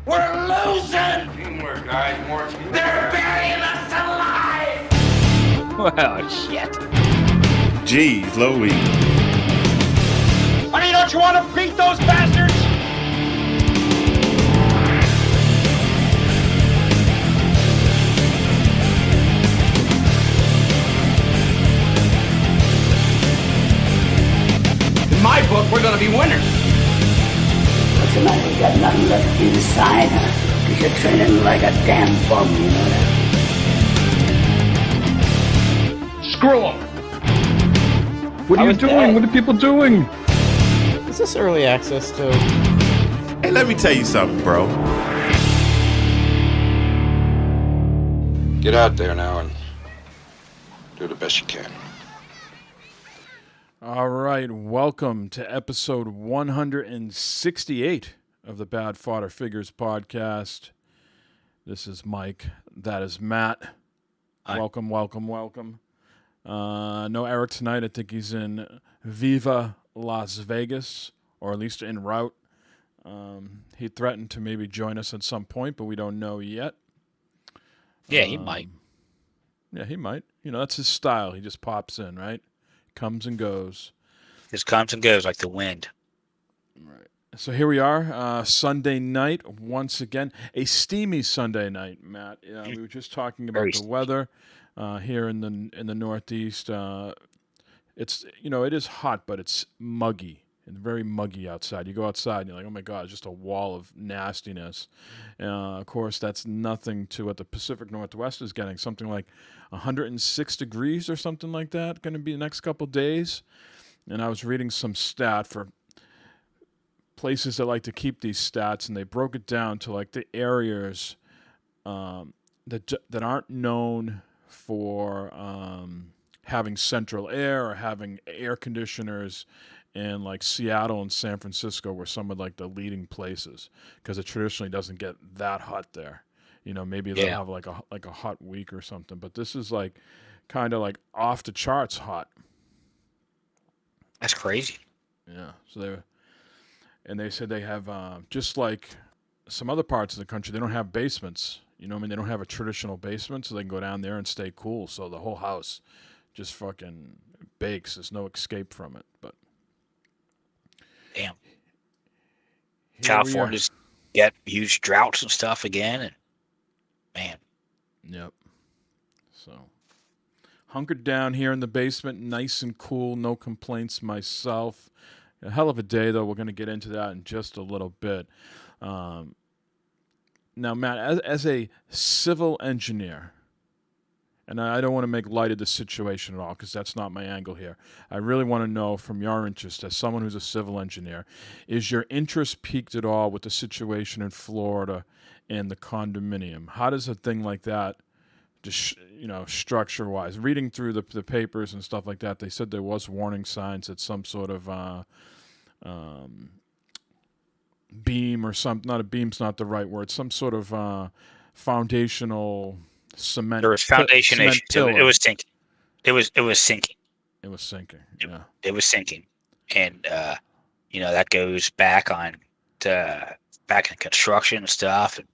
We're losing! Teamwork, guys. More teamwork. They're burying us alive! Well, shit. Jeez Louise. Honey, don't you want to beat those bastards? In my book, we're gonna be winners. What's the matter? You got nothing left inside, huh? Cause you're training like a damn bum, you know that? Screw them. What are you doing? What are people doing? Is this early access to? Hey, let me tell you something, bro. Get out there now and do the best you can. All right, welcome to episode 168 of the Bad Fodder Figures podcast. This is Mike. That is Matt. Hi. Welcome. No Eric tonight. I think he's in Viva Las Vegas, or at least en route. He threatened to maybe join us at some point, but we don't know yet. Yeah, he might. Yeah, he might. You know, that's his style. He just pops in, right? Comes and goes. Just comes and goes like the wind. Right. So here we are, Sunday night once again, a steamy Sunday night, Matt. We were just talking about the weather here in the Northeast. It's it is hot, but it's muggy and very muggy outside. You go outside and you're like, oh my God, it's just a wall of nastiness. Of course, that's nothing to what the Pacific Northwest is getting. Something like 106 degrees or something like that. Going to be the next couple days. And I was reading some stat for places that like to keep these stats, and they broke it down to like the areas that aren't known for having central air or having air conditioners. And like Seattle and San Francisco were some of like the leading places because it traditionally doesn't get that hot there. Maybe they'll have like a hot week or something, but this is like kind of like off the charts hot. That's crazy. Yeah. So they said they have just like some other parts of the country, they don't have basements. They don't have a traditional basement, so they can go down there and stay cool. So the whole house just fucking bakes. There's no escape from it. But damn, California's got huge droughts and stuff again, and man. Yep. So hunkered down here in the basement, nice and cool, no complaints myself. A hell of a day, though. We're going to get into that in just a little bit. Now, Matt, as a civil engineer, and I don't want to make light of the situation at all because that's not my angle here. I really want to know from your interest as someone who's a civil engineer, is your interest piqued at all with the situation in Florida and the condominium? How does a thing like that, just, structure-wise, reading through the papers and stuff like that, they said there was warning signs that some sort of beam or something, not a beam's not the right word, some sort of foundational cement. There was foundation issues. It was sinking. It was sinking. It was sinking. Yeah. It was sinking, and that goes back back in construction and stuff. And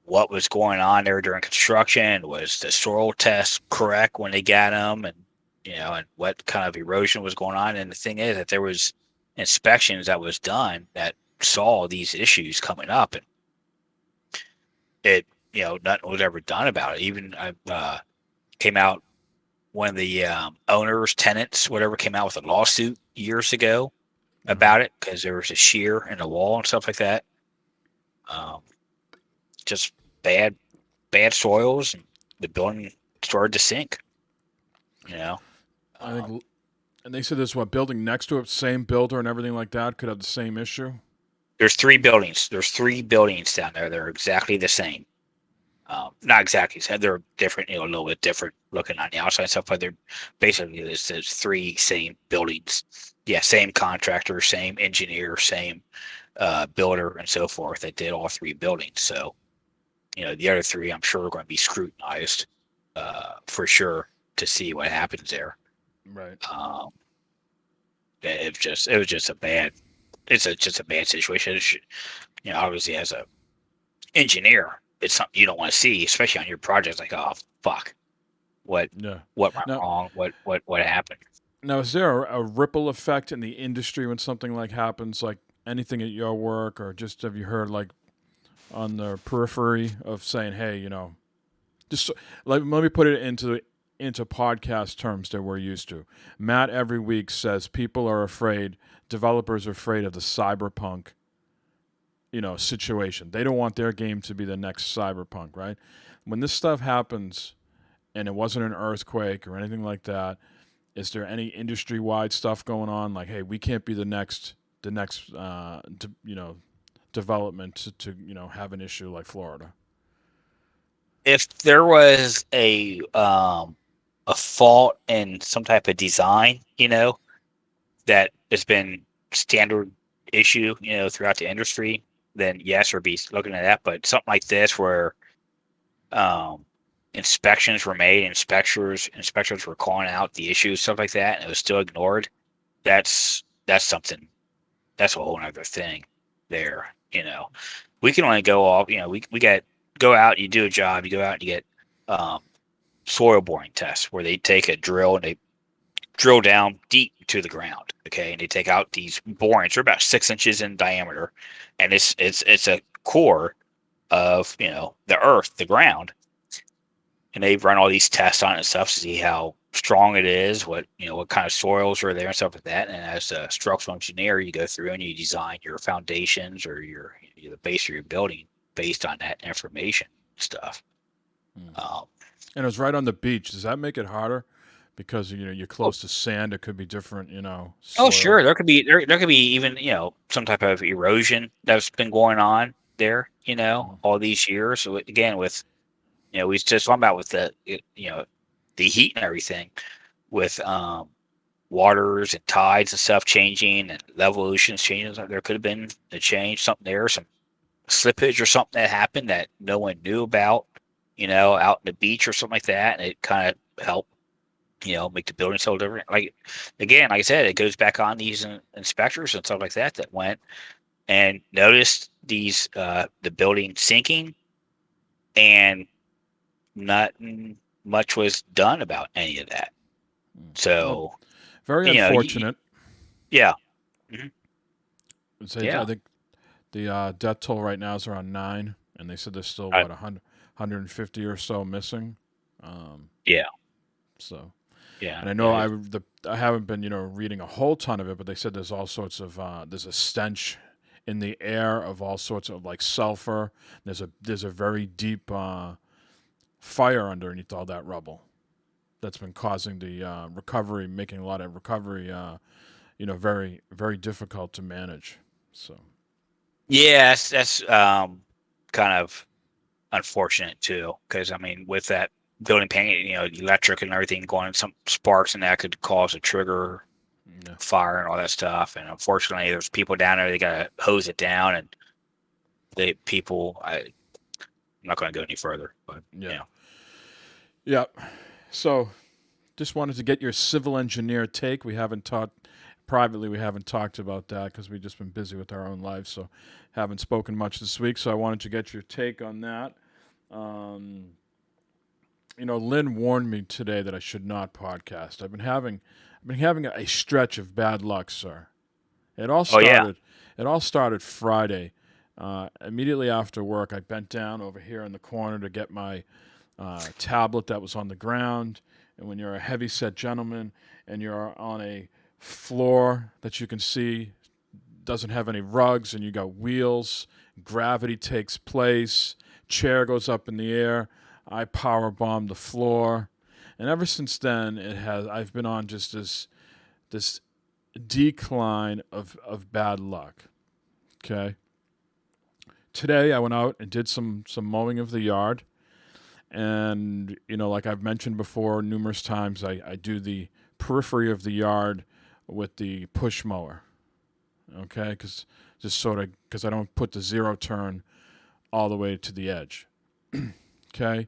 what was going on there during construction? Was the soil test correct when they got them? And and what kind of erosion was going on? And the thing is that there was inspections that was done that saw these issues coming up, and it. Nothing was ever done about it. Even came out one of the owners, tenants, whatever, came out with a lawsuit years ago about it because there was a shear in the wall and stuff like that. Just bad soils, and the building started to sink. I think, and they said this building next to it, same builder and everything like that, could have the same issue. There's 3 buildings. There's 3 buildings down there. They're exactly the same. Not exactly. They're different, a little bit different looking on the outside and stuff, but they're basically there's 3 same buildings. Yeah, same contractor, same engineer, same builder, and so forth. They did all 3 buildings. So, the other 3, I'm sure, are going to be scrutinized for sure to see what happens there. Right. It was just a bad. It's just a bad situation. obviously as a engineer, it's something you don't want to see, especially on your projects. Like, oh fuck, what Yeah. what went Now, wrong? What happened? now, is there a ripple effect in the industry when something like happens, like anything at your work, or just have you heard like on the periphery of saying, hey, just let me put it into podcast terms that we're used to. Matt every week says people are afraid, developers are afraid of the cyberpunk, situation. They don't want their game to be the next cyberpunk, right? When this stuff happens and it wasn't an earthquake or anything like that, is there any industry-wide stuff going on? Like, hey, we can't be development to have an issue like Florida. If there was a fault in some type of design, that has been standard issue, throughout the industry, then yes, we'd be looking at that. But something like this where um, inspections were made, inspectors were calling out the issues, stuff like that, and it was still ignored. That's something. That's a whole other thing. There, we can only go off. We got go out. You do a job. You go out and you get um, soil boring tests where they take a drill and they drill down deep to the ground. Okay, and they take out these borings. They're about 6 inches in diameter, and it's a core of the earth, the ground, and they run all these tests on it and stuff to see how strong it is, what kind of soils are there and stuff like that. And as a structural engineer, you go through and you design your foundations or the base of your building based on that information stuff. Um, And it was right on the beach. Does that make it harder? Because you're close to sand, it could be different, oh, soil. sure, there could be even some type of erosion that's been going on there. All these years. So again, with we just talking about with the heat and everything, with waters and tides and stuff changing and level oceans changing. There could have been a change, something there, some slippage or something that happened that no one knew about, out in the beach or something like that, and it kind of helped, make the building so different. Like again, like I said, it goes back on these inspectors and stuff like that went and noticed these the building sinking, and nothing much was done about any of that. Well, So very you, unfortunate. yeah. Mhm. I Yeah. think the death toll right now is around 9, and they said there's still, I, 150 or so missing. Um, yeah. so, Yeah. and I know I haven't been, reading a whole ton of it, but they said there's all sorts of, there's a stench in the air of all sorts of like sulfur. There's a very deep fire underneath all that rubble that's been causing the recovery, making a lot of recovery, very, very difficult to manage. So, Yeah, that's kind of unfortunate too, because I mean, with that building paint, electric and everything going, some sparks and that could cause a trigger yeah. fire and all that stuff. And unfortunately, there's people down there. They gotta hose it down, and I'm not going to go any further, but Yeah. Yeah. So, just wanted to get your civil engineer take. We haven't talked privately. We haven't talked about that because we've just been busy with our own lives. So, haven't spoken much this week. So, I wanted to get your take on that. Lynn warned me today that I should not podcast. I've been having a stretch of bad luck, sir. It all Oh yeah, started. It all started Friday. Immediately after work, I bent down over here in the corner to get my tablet that was on the ground. And when you're a heavy-set gentleman and you're on a floor that you can see doesn't have any rugs and you got wheels, gravity takes place, chair goes up in the air, I power bomb the floor. And ever since then, I've been on just this decline of bad luck. Okay. Today I went out and did some mowing of the yard. And, like I've mentioned before numerous times, I do the periphery of the yard with the push mower. Okay, because I don't put the zero turn all the way to the edge. Okay,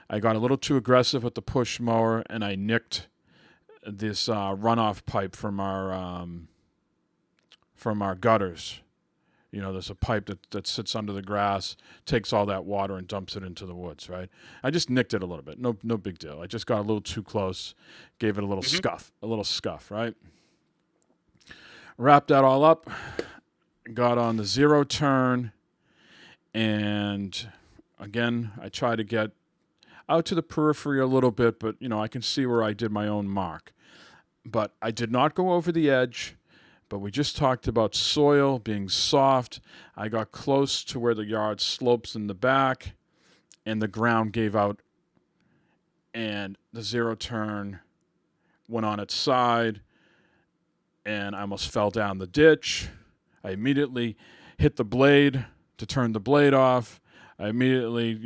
I got a little too aggressive with the push mower and I nicked this runoff pipe from our gutters. There's a pipe that sits under the grass, takes all that water and dumps it into the woods, right? I just nicked it a little bit. No big deal. I just got a little too close, gave it a little scuff, right? Wrapped that all up, got on the zero turn, and again, I try to get out to the periphery a little bit, but, I can see where I did my own mark. But I did not go over the edge. But we just talked about soil being soft. I got close to where the yard slopes in the back, and the ground gave out, and the zero turn went on its side, and I almost fell down the ditch. I immediately hit the blade to turn the blade off. I immediately,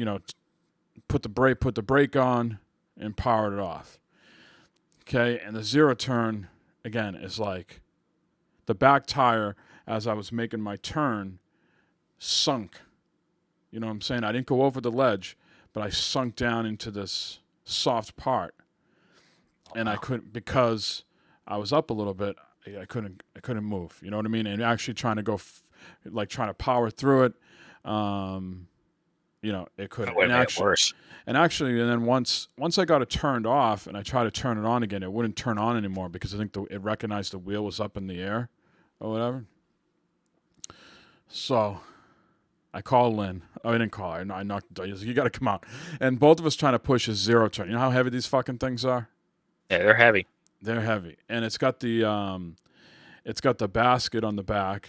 put the brake on and powered it off. Okay, and the zero turn, again, is like the back tire, as I was making my turn, sunk. You know what I'm saying? I didn't go over the ledge, but I sunk down into this soft part. And I couldn't, because I was up a little bit, I couldn't move. You know what I mean? And actually trying to trying to power through it, it couldn't. It would have been worse. And then once I got it turned off and I tried to turn it on again, it wouldn't turn on anymore because I think it recognized the wheel was up in the air or whatever. So I called Lynn. Oh, I didn't call her. I knocked the door. He was like, you got to come out. And both of us trying to push a zero turn. You know how heavy these fucking things are? Yeah, they're heavy. They're heavy. And it's got the basket on the back,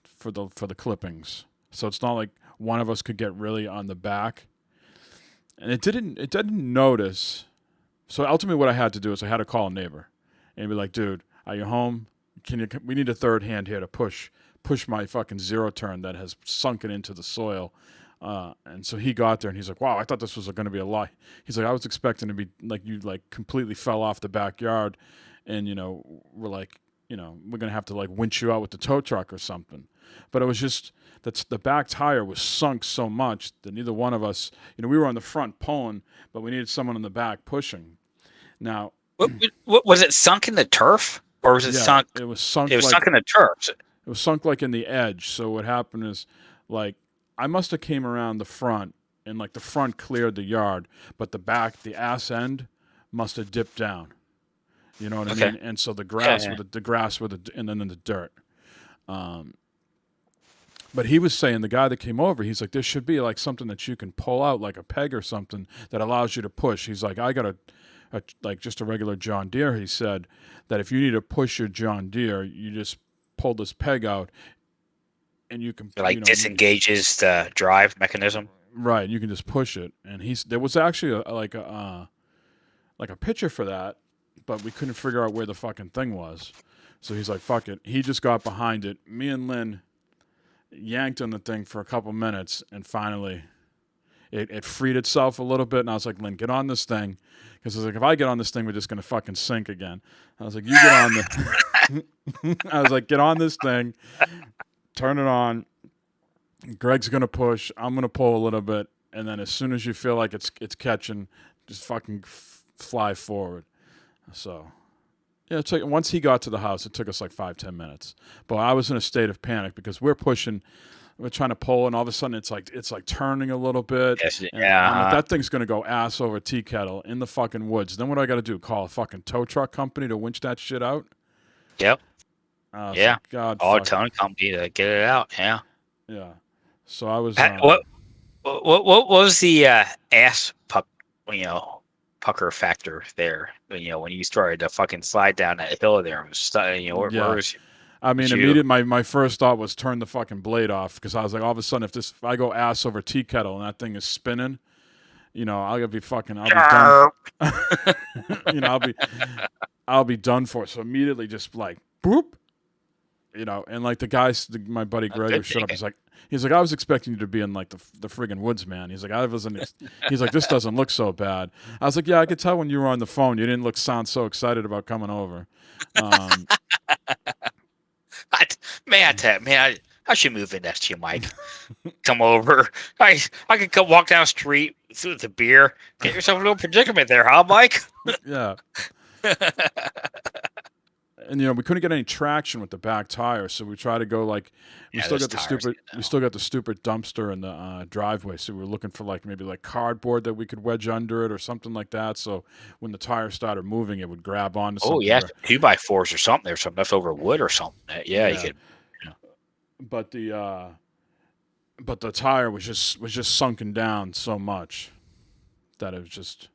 for the clippings. So it's not like one of us could get really on the back. And it didn't notice. So ultimately what I had to do is I had to call a neighbor and be like, dude, are you home? We need a third hand here to push my fucking zero turn that has sunken into the soil. And so he got there and he's like, wow, I thought this was going to be a lie. He's like, I was expecting to be like, you like completely fell off the backyard and, we're like, we're going to have to like winch you out with the tow truck or something. But it was just that the back tire was sunk so much that neither one of us, we were on the front pulling, but we needed someone in the back pushing. Now, what was it sunk in the turf or was it sunk? It was sunk. It was sunk in the turf. It was sunk like in the edge. So what happened is like I must have came around the front and like the front cleared the yard, but the back, the ass end must have dipped down. You know what I mean? And so the grass and then in the dirt. But he was saying, the guy that came over, he's like, there should be like something that you can pull out, like a peg or something that allows you to push. He's like, I got just a regular John Deere. He said that if you need to push your John Deere, you just pull this peg out and you can disengages the drive mechanism. Right. You can just push it. And there was actually a picture for that, but we couldn't figure out where the fucking thing was. So he's like, fuck it. He just got behind it. Me and Lynn yanked on the thing for a couple minutes, and finally it freed itself a little bit. And I was like, Lynn, get on this thing. Because I was like, if I get on this thing, we're just going to fucking sink again. I was like, you get on the... I was like, get on this thing. Turn it on. Greg's going to push. I'm going to pull a little bit. And then as soon as you feel like it's catching, just fucking fly forward. So... yeah, once he got to the house, it took us like 5-10 minutes. But I was in a state of panic because we're trying to pull, and all of a sudden it's like turning a little bit. Yes, I'm like, that thing's gonna go ass over tea kettle in the fucking woods. Then what do I got to do? Call a fucking tow truck company to winch that shit out? Yep. Yeah. Like, God. Call a towing company to get it out. Yeah. Yeah. So I was. What was the ass pucker factor there? When you started to fucking slide down that hill there, it was where was you? I mean, immediately my first thought was turn the fucking blade off because I was like, all of a sudden, if I go ass over tea kettle and that thing is spinning, I'll be done. I'll be done for. So immediately, just like boop, and like the guys, my buddy Greg showed up. He's like, I was expecting you to be in like the friggin' woods, man. He's like, I wasn't. He's like, this doesn't look so bad. I was like, yeah, I could tell when you were on the phone. You didn't sound so excited about coming over. I should move in next to you, Mike. Come over. I could come walk down the street with the beer. Get yourself a little predicament there, huh, Mike? Yeah. and we couldn't get any traction with the back tire, so we tried to go like we still got the stupid dumpster in the driveway, so we were looking for like maybe like cardboard that we could wedge under it or something like that, so when the tire started moving it would grab onto Oh something. yeah, 2x4s or something. There's some leftover wood or something. Yeah, you could. But the tire was just sunken down so much that it was just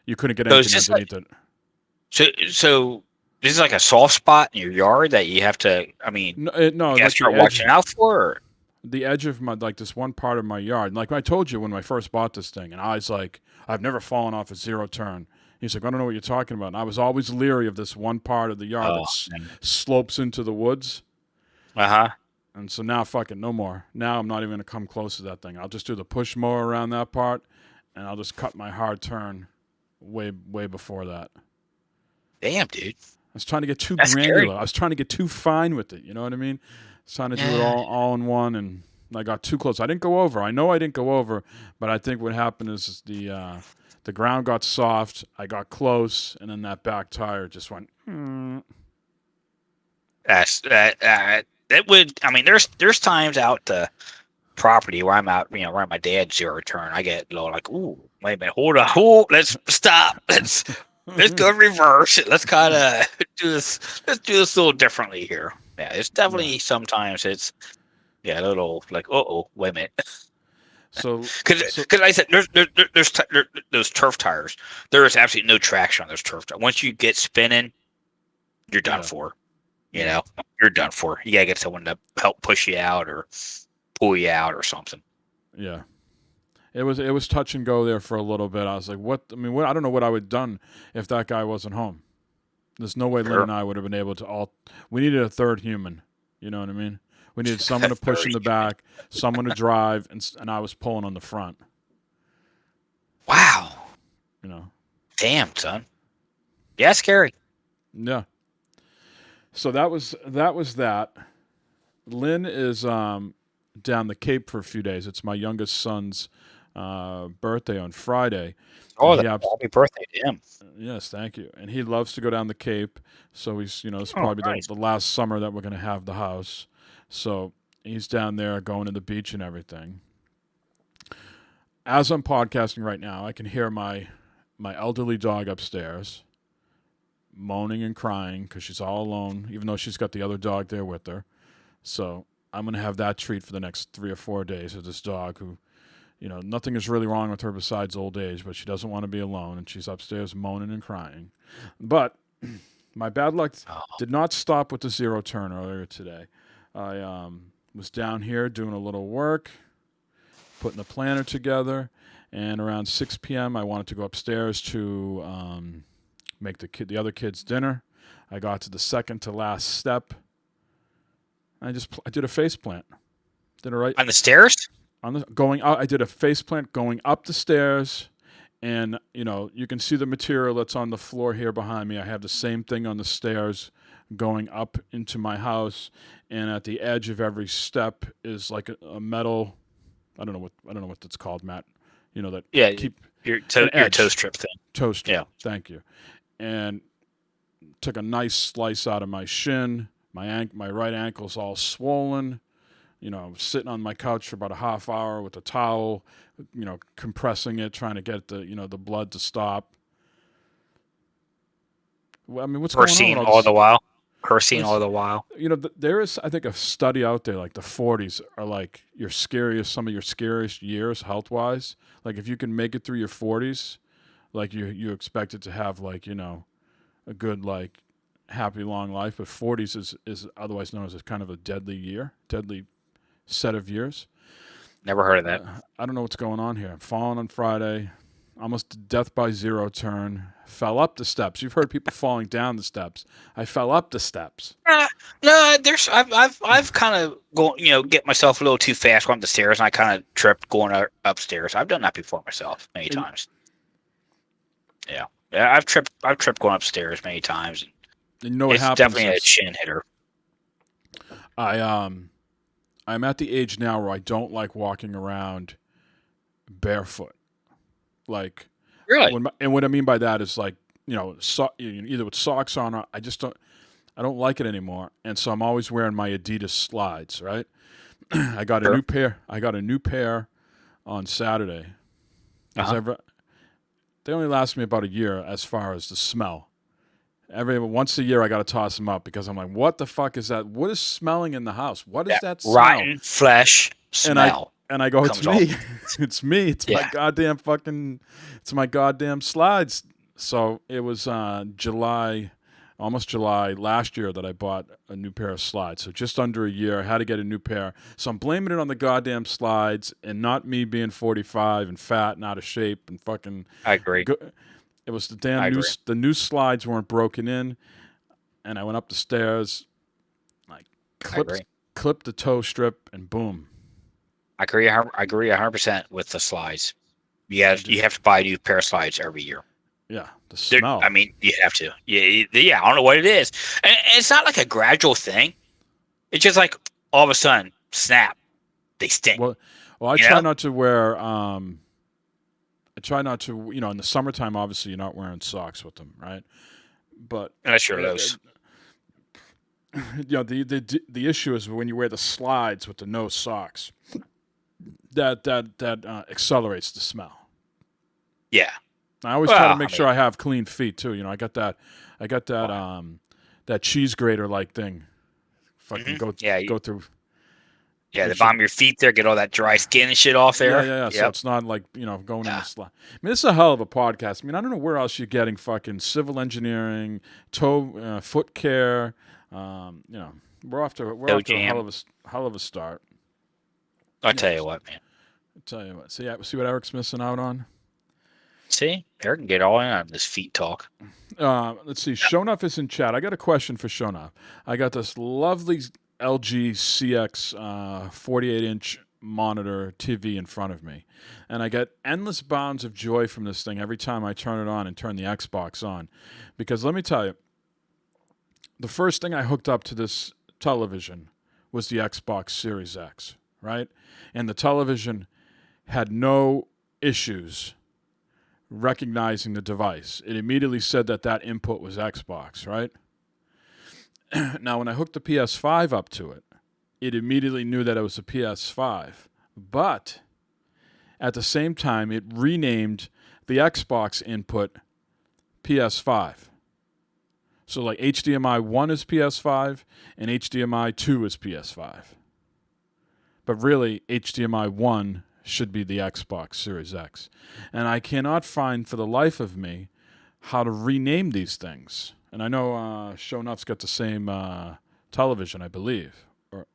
you couldn't get anything underneath it. So this is like a soft spot in your yard that you have to. I mean, No, you have to start watching out for. Or? The edge of my like this one part of my yard. Like I told you when I first bought this thing, and I was like, I've never fallen off a zero turn. He's like, I don't know what you're talking about. And I was always leery of this one part of the yard that slopes into the woods. And so now, fucking no more. Now I'm not even gonna come close to that thing. I'll just do the push mower around that part, and I'll just cut my hard turn way before that. Damn, dude. I was trying to get too granular. Scary. I was trying to get too fine with it. You know what I mean? I was trying to do it all in one, and I got too close. I didn't go over. I know I didn't go over, but I think what happened is the ground got soft. I got close, and then that back tire just went. It would. I mean, there's times out the property where I'm out, where my dad's zero turn. I get like, ooh, wait a minute, hold on, let's stop, let's go reverse. Let's kind of do this. Let's do this a little differently here. Yeah, it's definitely sometimes it's a little like, wait a minute. So, because I said there's those turf tires. There is absolutely no traction on those turf tires. Once you get spinning, you're done for. You're done for. You gotta get someone to help push you out or pull you out or something. Yeah, it was touch and go there for a little bit. I was like, what? I mean, I don't know what I would have done if that guy wasn't home. There's no way Lynn and I would have been able to we needed a third human. You know what I mean? We needed someone to push in the back, someone to drive, and I was pulling on the front. Wow. Damn, son. Yeah, scary. Yeah. So that was that. Lynn is down the Cape for a few days. It's my youngest son's birthday on Friday. Oh, happy birthday to him. Yes, thank you. And he loves to go down the Cape. So he's, it's probably the last summer that we're going to have the house. So he's down there going to the beach and everything. As I'm podcasting right now, I can hear my elderly dog upstairs moaning and crying because she's all alone, even though she's got the other dog there with her. So I'm going to have that treat for the next 3 or 4 days of this dog who, nothing is really wrong with her besides old age, but she doesn't want to be alone, and she's upstairs moaning and crying. But my bad luck did not stop with the zero turn earlier today. I was down here doing a little work, putting the planner together, and around 6 p.m. I wanted to go upstairs to make the other kids dinner. I got to the second to last step. I did a face plant. Did it right on the stairs. Going out, I did a face plant going up the stairs, and you can see the material that's on the floor here behind me. I have the same thing on the stairs going up into my house, and at the edge of every step is like a metal. I don't know what that's called, Matt. Keep your toe strip thing. Toe strip. Yeah, thank you. And took a nice slice out of my shin. My right ankle's all swollen. Sitting on my couch for about a half hour with a towel, compressing it, trying to get the blood to stop. Well, I mean, what's Cursing going on? all the while. Cursing all the while. There is, I think, a study out there, like the 40s are like some of your scariest years health-wise. Like if you can make it through your 40s, like you expect it to have like, a good, like, happy long life. But 40s is otherwise known as a kind of a deadly set of years. Never heard of that. I don't know what's going on here. I'm falling on Friday, almost death by zero turn. Fell up the steps. You've heard people falling down the steps. I fell up the steps. No, I've kind of get myself a little too fast going up the stairs, and I kind of tripped going upstairs. I've done that before myself many times. Yeah, I've tripped going upstairs many times. And what it's happens? Definitely a chin hitter. I'm at the age now where I don't like walking around barefoot. Like, really? And what I mean by that is like, either with socks on, I just don't. I don't like it anymore, and so I'm always wearing my Adidas slides. Right? I got a Sure. new pair. I got a new pair on Saturday. They only last me about a year as far as the smell. Once a year, I got to toss them up because I'm like, what the fuck is that? What is smelling in the house? What is that smell? Rotten flesh And I smell. it's comes off. me. It's me. It's my Yeah. goddamn fucking. It's my goddamn slides. So it was July, almost July last year that I bought a new pair of slides. So just under a year, I had to get a new pair. So I'm blaming it on the goddamn slides and not me being 45 and fat and out of shape and fucking. I agree. It was the I damn agree. the new slides weren't broken in, and I went up the stairs, like agree. clipped the toe strip, and boom. I agree 100% with the slides. You have to buy a new pair of slides every year. Yeah, the smell. I mean, you have to. Yeah. I don't know what it is, and it's not like a gradual thing. It's just like all of a sudden, snap, they stink. Well, I try not to wear. I try not to. In the summertime, obviously, you're not wearing socks with them, right? But Unless you're loose. The issue is when you wear the slides with the no socks. That accelerates the smell. Yeah. I always try to make sure I have clean feet too. I got that that cheese grater like thing. Fucking go through. Yeah, the bottom of your feet there, get all that dry skin and shit off there. Yeah. Yep. So it's not like going in the slide. I mean, this is a hell of a podcast. I mean, I don't know where else you're getting fucking civil engineering, foot care. We're off to a hell of a start. I'll tell you what, man. See what Eric's missing out on. See, Eric can get all in on this feet talk. Let's see. Shonaf is in chat. I got a question for Shonaf. I got this lovely LG CX 48-inch monitor TV in front of me, and I get endless bounds of joy from this thing every time I turn it on and turn the Xbox on. Because let me tell you, the first thing I hooked up to this television was the Xbox Series X, right? And the television had no issues recognizing the device. It immediately said that input was Xbox, right? Now, when I hooked the PS5 up to it, it immediately knew that it was a PS5. But at the same time, it renamed the Xbox input PS5. So like HDMI 1 is PS5 and HDMI 2 is PS5. But really, HDMI 1 should be the Xbox Series X. And I cannot find for the life of me how to rename these things. And I know Shonuf's got the same television, I believe. Or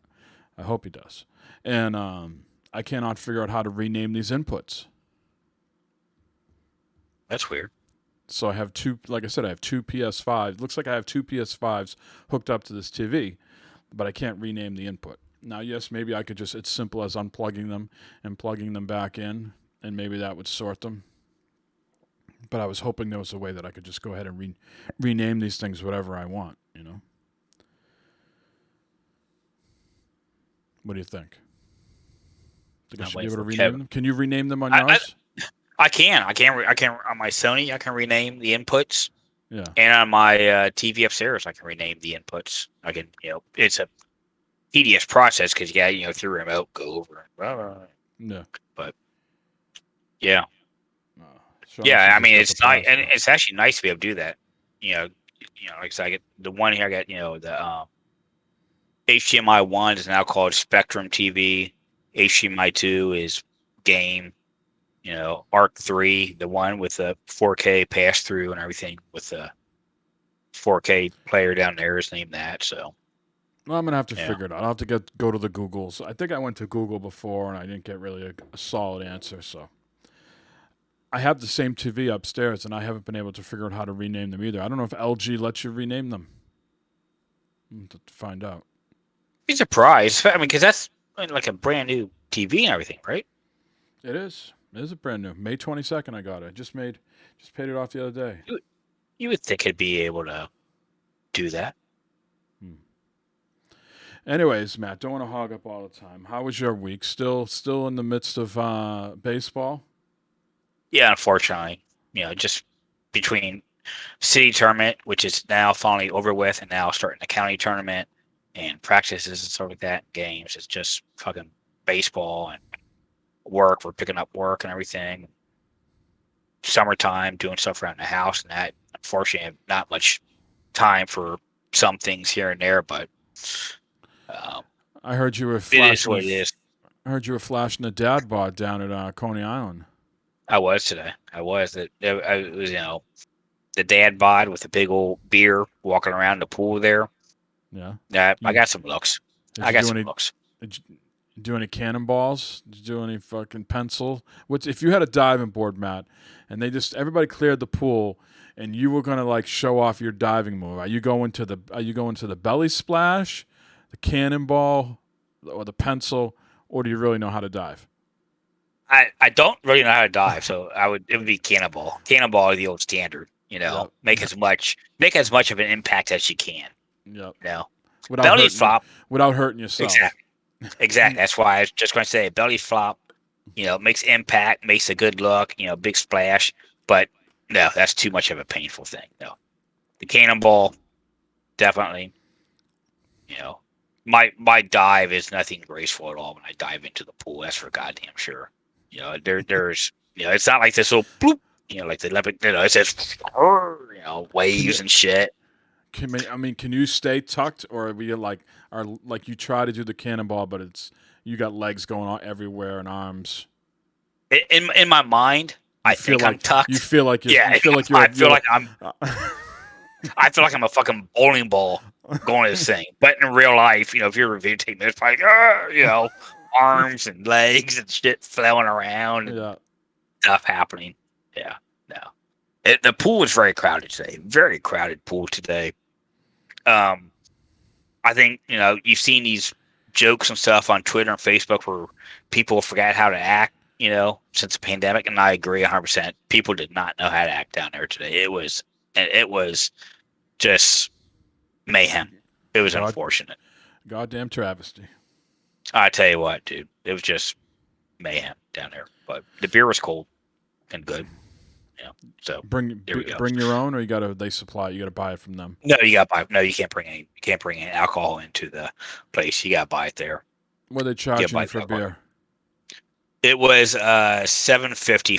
I hope he does. And I cannot figure out how to rename these inputs. That's weird. So I have two, like I said, I have two PS5s. Looks like I have two PS5s hooked up to this TV, but I can't rename the input. Now, yes, maybe I could just, it's simple as unplugging them and plugging them back in, and maybe that would sort them. But I was hoping there was a way that I could just go ahead and rename these things whatever I want, What do you think? Think I should be able to rename them? Can you rename them on yours? I can on my Sony. I can rename the inputs. Yeah. And on my TV upstairs, I can rename the inputs. I can, it's a tedious process because you got through remote, go over. Blah, blah, blah. Yeah. But yeah. I mean, it's nice, and it's actually nice to be able to do that. Like I said, I get the one here. I got the HDMI 1 is now called Spectrum TV. HDMI 2 is Game. Arc 3, the one with the 4K pass through and everything with the 4K player down there is named that. So, well, I'm gonna have to figure it out. I'll have to go to the Googles. I think I went to Google before and I didn't get really a solid answer. So, I have the same TV upstairs and I haven't been able to figure out how to rename them either. I don't know if LG lets you rename them. I'll have to find out. Be surprised. I mean, because that's like a brand new TV and everything, right? It is. It is a brand new. May 22nd I got it. Just paid it off the other day. You would think it'd be able to do that. Anyways, Matt, don't want to hog up all the time. How was your week? Still in the midst of baseball? Yeah, unfortunately. Just between city tournament, which is now finally over with, and now starting the county tournament and practices and stuff like that. Games. It's just fucking baseball and work. We're picking up work and everything. Summertime, doing stuff around the house, and that. Unfortunately, I have not much time for some things here and there, but I heard you were it is flashing. what it is. I heard you were flashing the dad bod down at Coney Island. I was today. I was. It was, the dad bod with the big old beer walking around the pool there. Yeah. I got some looks. Looks. Did you do any cannonballs? Did you do any fucking pencil? If you had a diving board, Matt, and everybody cleared the pool, and you were gonna like show off your diving move? Are you going to the belly splash, the cannonball, or the pencil, or do you really know how to dive? I don't really know how to dive, so it would be cannonball. Cannonball is the old standard. Yep. Make as much of an impact as you can. Yep. Belly flop without hurting yourself. Exactly. That's why I was just going to say belly flop. Makes impact, makes a good look. Big splash, but no, that's too much of a painful thing. No, the cannonball, definitely. My dive is nothing graceful at all when I dive into the pool. That's for goddamn sure. There's it's not like this little bloop. Like the Olympic. It says waves and shit. Can you stay tucked, or are you like you try to do the cannonball, but you got legs going on everywhere and arms? In my mind, I think I'm tucked. You feel like you're. I feel like I'm a fucking bowling ball going to this thing. But in real life, if you're videotaping, it's like arms and legs and shit flailing around. And stuff happening. Yeah, no. The pool was very crowded today. Very crowded pool today. I think you've seen these jokes and stuff on Twitter and Facebook where people forgot how to act. Since the pandemic, and I agree 100%. People did not know how to act down there today. It was just mayhem. It was unfortunate. Goddamn travesty. I tell you what, dude, it was just mayhem down there. But the beer was cold and good. So bring your own, or they supply. You got to buy it from them. No, you got to buy. No, you can't bring any alcohol into the place. You got to buy it there. What are they charging you for beer? It was $7.50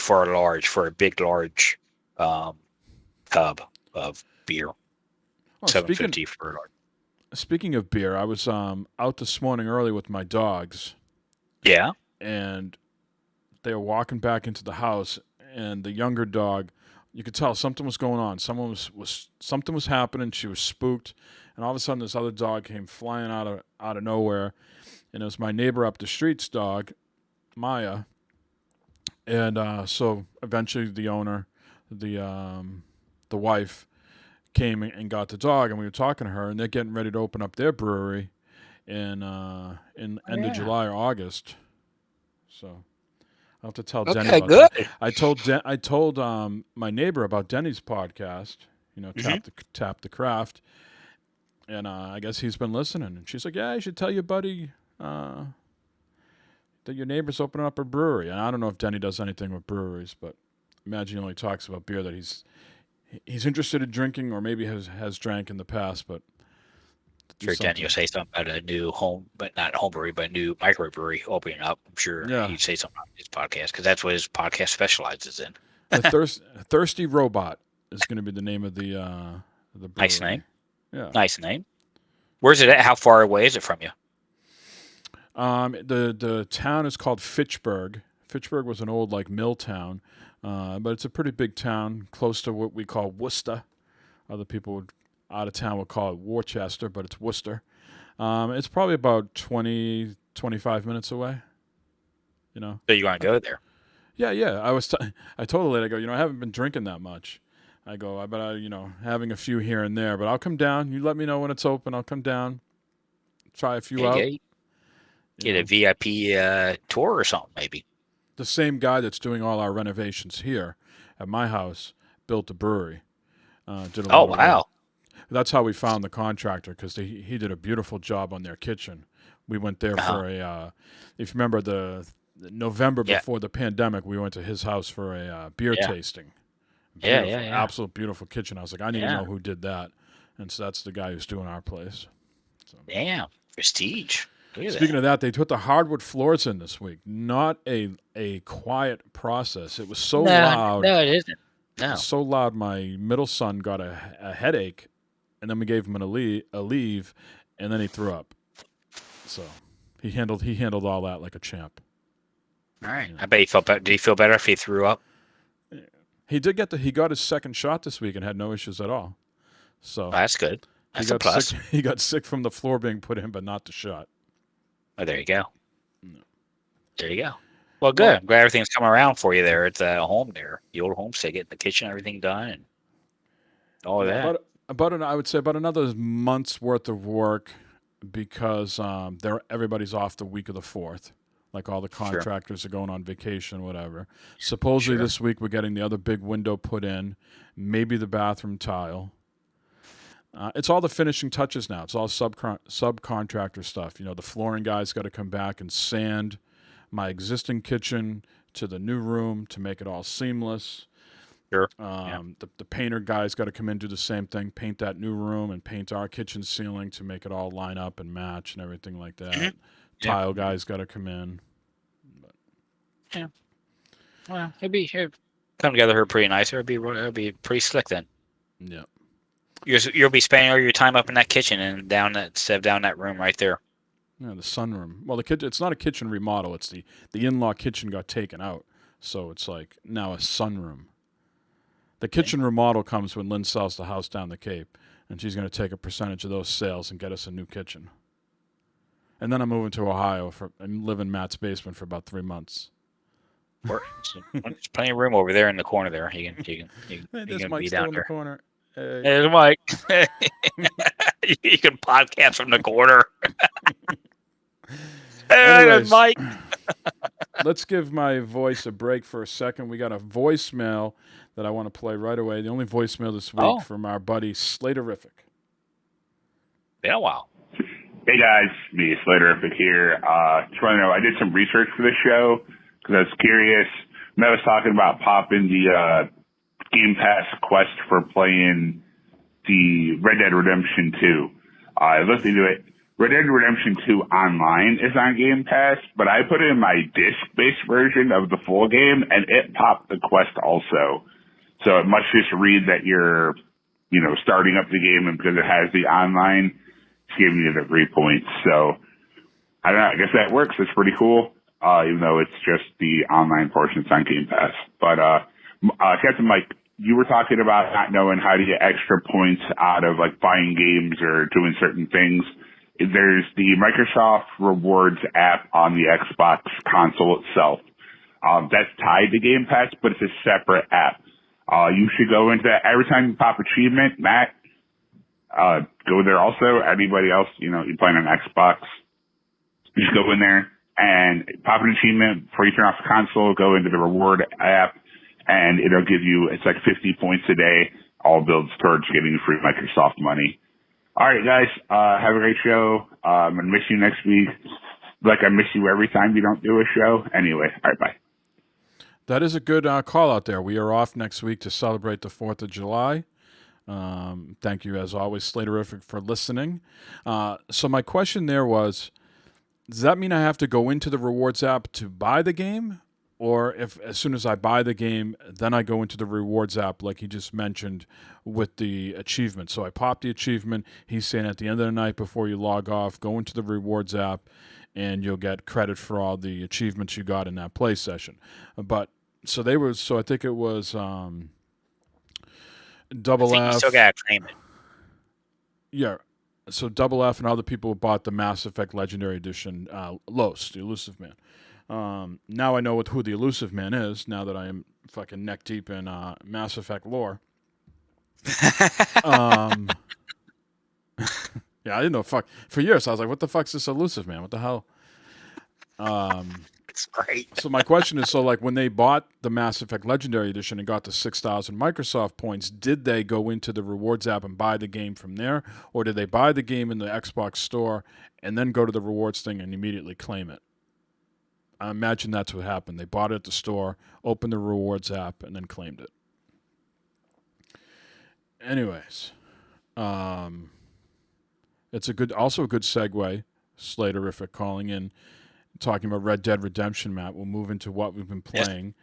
for a big large tub of beer. $7.50 for a large. Speaking of beer, I was out this morning early with my dogs. Yeah. And they were walking back into the house, and the younger dog, you could tell something was going on. Something was happening. She was spooked, and all of a sudden, this other dog came flying out of nowhere, and it was my neighbor up the street's dog, Maya. And so eventually, the owner, the wife, came and got the dog, and we were talking to her, and they're getting ready to open up their brewery in end of July or August. So I'll have to tell Denny about that. I told my neighbor about Denny's podcast, Tap the Craft, and I guess he's been listening. And she's like, "Yeah, you should tell your buddy that your neighbor's opening up a brewery." And I don't know if Denny does anything with breweries, but imagine he only talks about beer that he's interested in drinking, or maybe has drank in the past. But sure, Denny will say something about a new not home brewery, but a new microbrewery opening up. I'm sure he'd say something on his podcast, because that's what his podcast specializes in. The Thirsty Robot is going to be the name of the brewery. Nice name. Yeah, nice name. Where's it at? How far away is it from you? The town is called Fitchburg. Fitchburg was an old mill town, but it's a pretty big town, close to what we call Worcester. Other people out of town would call it Worcester, but it's Worcester. It's probably about 20, 25 minutes away. So you want to go there? Yeah. I told the lady, I go, I haven't been drinking that much. I go, but having a few here and there, but I'll come down. You let me know when it's open. I'll come down, try a few out. Get a VIP tour or something, maybe. The same guy that's doing all our renovations here at my house built a brewery. Did a wow. Work. That's how we found the contractor, because he did a beautiful job on their kitchen. We went there for if you remember the November before the pandemic, we went to his house for a beer tasting. Yeah. Absolute beautiful kitchen. I was like, I need to Yeah. know who did that. And so that's the guy who's doing our place. So. Damn. Prestige. Look at Speaking of that, they put the hardwood floors in this week. Not a quiet process. It was so loud. No, it isn't. It No. was so loud. My middle son got a headache, and then we gave him a leave, and then he threw up. So he handled all that like a champ. All right. I bet he felt better. Did he feel better if he threw up? He got his second shot this week and had no issues at all. So Oh, that's good. That's he a got plus. sick. He got sick from the floor being put in, but not the shot. Oh, there you go. There you go. Well, good. I'm glad everything's coming around for you there at the home there. The old homestead, getting the kitchen, everything done, and all of that. I would say about another month's worth of work because everybody's off the week of the 4th. Like all the contractors are going on vacation, whatever. Supposedly this week we're getting the other big window put in, maybe the bathroom tile. It's all the finishing touches now. It's all subcontractor stuff. The flooring guy's got to come back and sand my existing kitchen to the new room to make it all seamless. Sure. The painter guy's got to come in, do the same thing, paint that new room and paint our kitchen ceiling to make it all line up and match and everything like that. Mm-hmm. Tile guy's got to come in. Yeah. Well, it'll come together here pretty nice. It'll be pretty slick then. Yeah. You'll be spending all your time up in that kitchen and down that room right there. Yeah, the sunroom. Well, it's not a kitchen remodel. It's the in-law kitchen got taken out, so it's like now a sunroom. The kitchen remodel comes when Lynn sells the house down the Cape, and she's going to take a percentage of those sales and get us a new kitchen. And then I'm moving to Ohio and live in Matt's basement for about 3 months. There's plenty of room over there in the corner there. You can be down in the corner. There's Mike. You can podcast from the corner. Anyways, Mike. Let's give my voice a break for a second. We got a voicemail that I want to play right away. The only voicemail this week from our buddy Slaterific. Been a while. Hey guys, me Slaterific here. Just want to know, I did some research for this show because I was curious. Matt was talking about popping the Game Pass quest for playing the Red Dead Redemption 2. I looked into it. Red Dead Redemption 2 Online is on Game Pass, but I put in my disc-based version of the full game, and it popped the quest also. So it must just read that you're, starting up the game, and because it has the online, it's giving you the 3 points. So I don't know. I guess that works. It's pretty cool, even though it's just the online portion that's on Game Pass. But Captain Mike, you were talking about not knowing how to get extra points out of like buying games or doing certain things. There's the Microsoft Rewards app on the Xbox console itself. That's tied to Game Pass, but it's a separate app. You should go into that every time you pop achievement, Matt. Go there also. Anybody else, you're playing on Xbox, just go in there and pop an achievement before you turn off the console. Go into the reward app, and it'll give you, it's like 50 points a day. All builds towards getting free Microsoft money. All right, guys, have a great show. I'm going to miss you next week. Like I miss you every time you don't do a show. Anyway, all right, bye. That is a good call out there. We are off next week to celebrate the 4th of July. Thank you, as always, Slaterific, for listening. So my question there was, does that mean I have to go into the rewards app to buy the game? Or if as soon as I buy the game, then I go into the rewards app like he just mentioned with the achievement. So I pop the achievement. He's saying at the end of the night before you log off, go into the rewards app and you'll get credit for all the achievements you got in that play session. But so I think it was Double F. You still got to claim it. Yeah. So Double F and other people bought the Mass Effect Legendary Edition, Los, the Elusive Man. Now I know who the Elusive Man is, now that I am fucking neck deep in Mass Effect lore. Yeah, I didn't know. Fuck. For years, I was like, what the fuck's this Elusive Man? What the hell? It's great. So my question is, when they bought the Mass Effect Legendary Edition and got the 6,000 Microsoft points, did they go into the rewards app and buy the game from there? Or did they buy the game in the Xbox store and then go to the rewards thing and immediately claim it? I imagine that's what happened. They bought it at the store, opened the rewards app, and then claimed it. Anyways, it's also a good segue. Slaterific calling in, talking about Red Dead Redemption. Matt, we'll move into what we've been playing.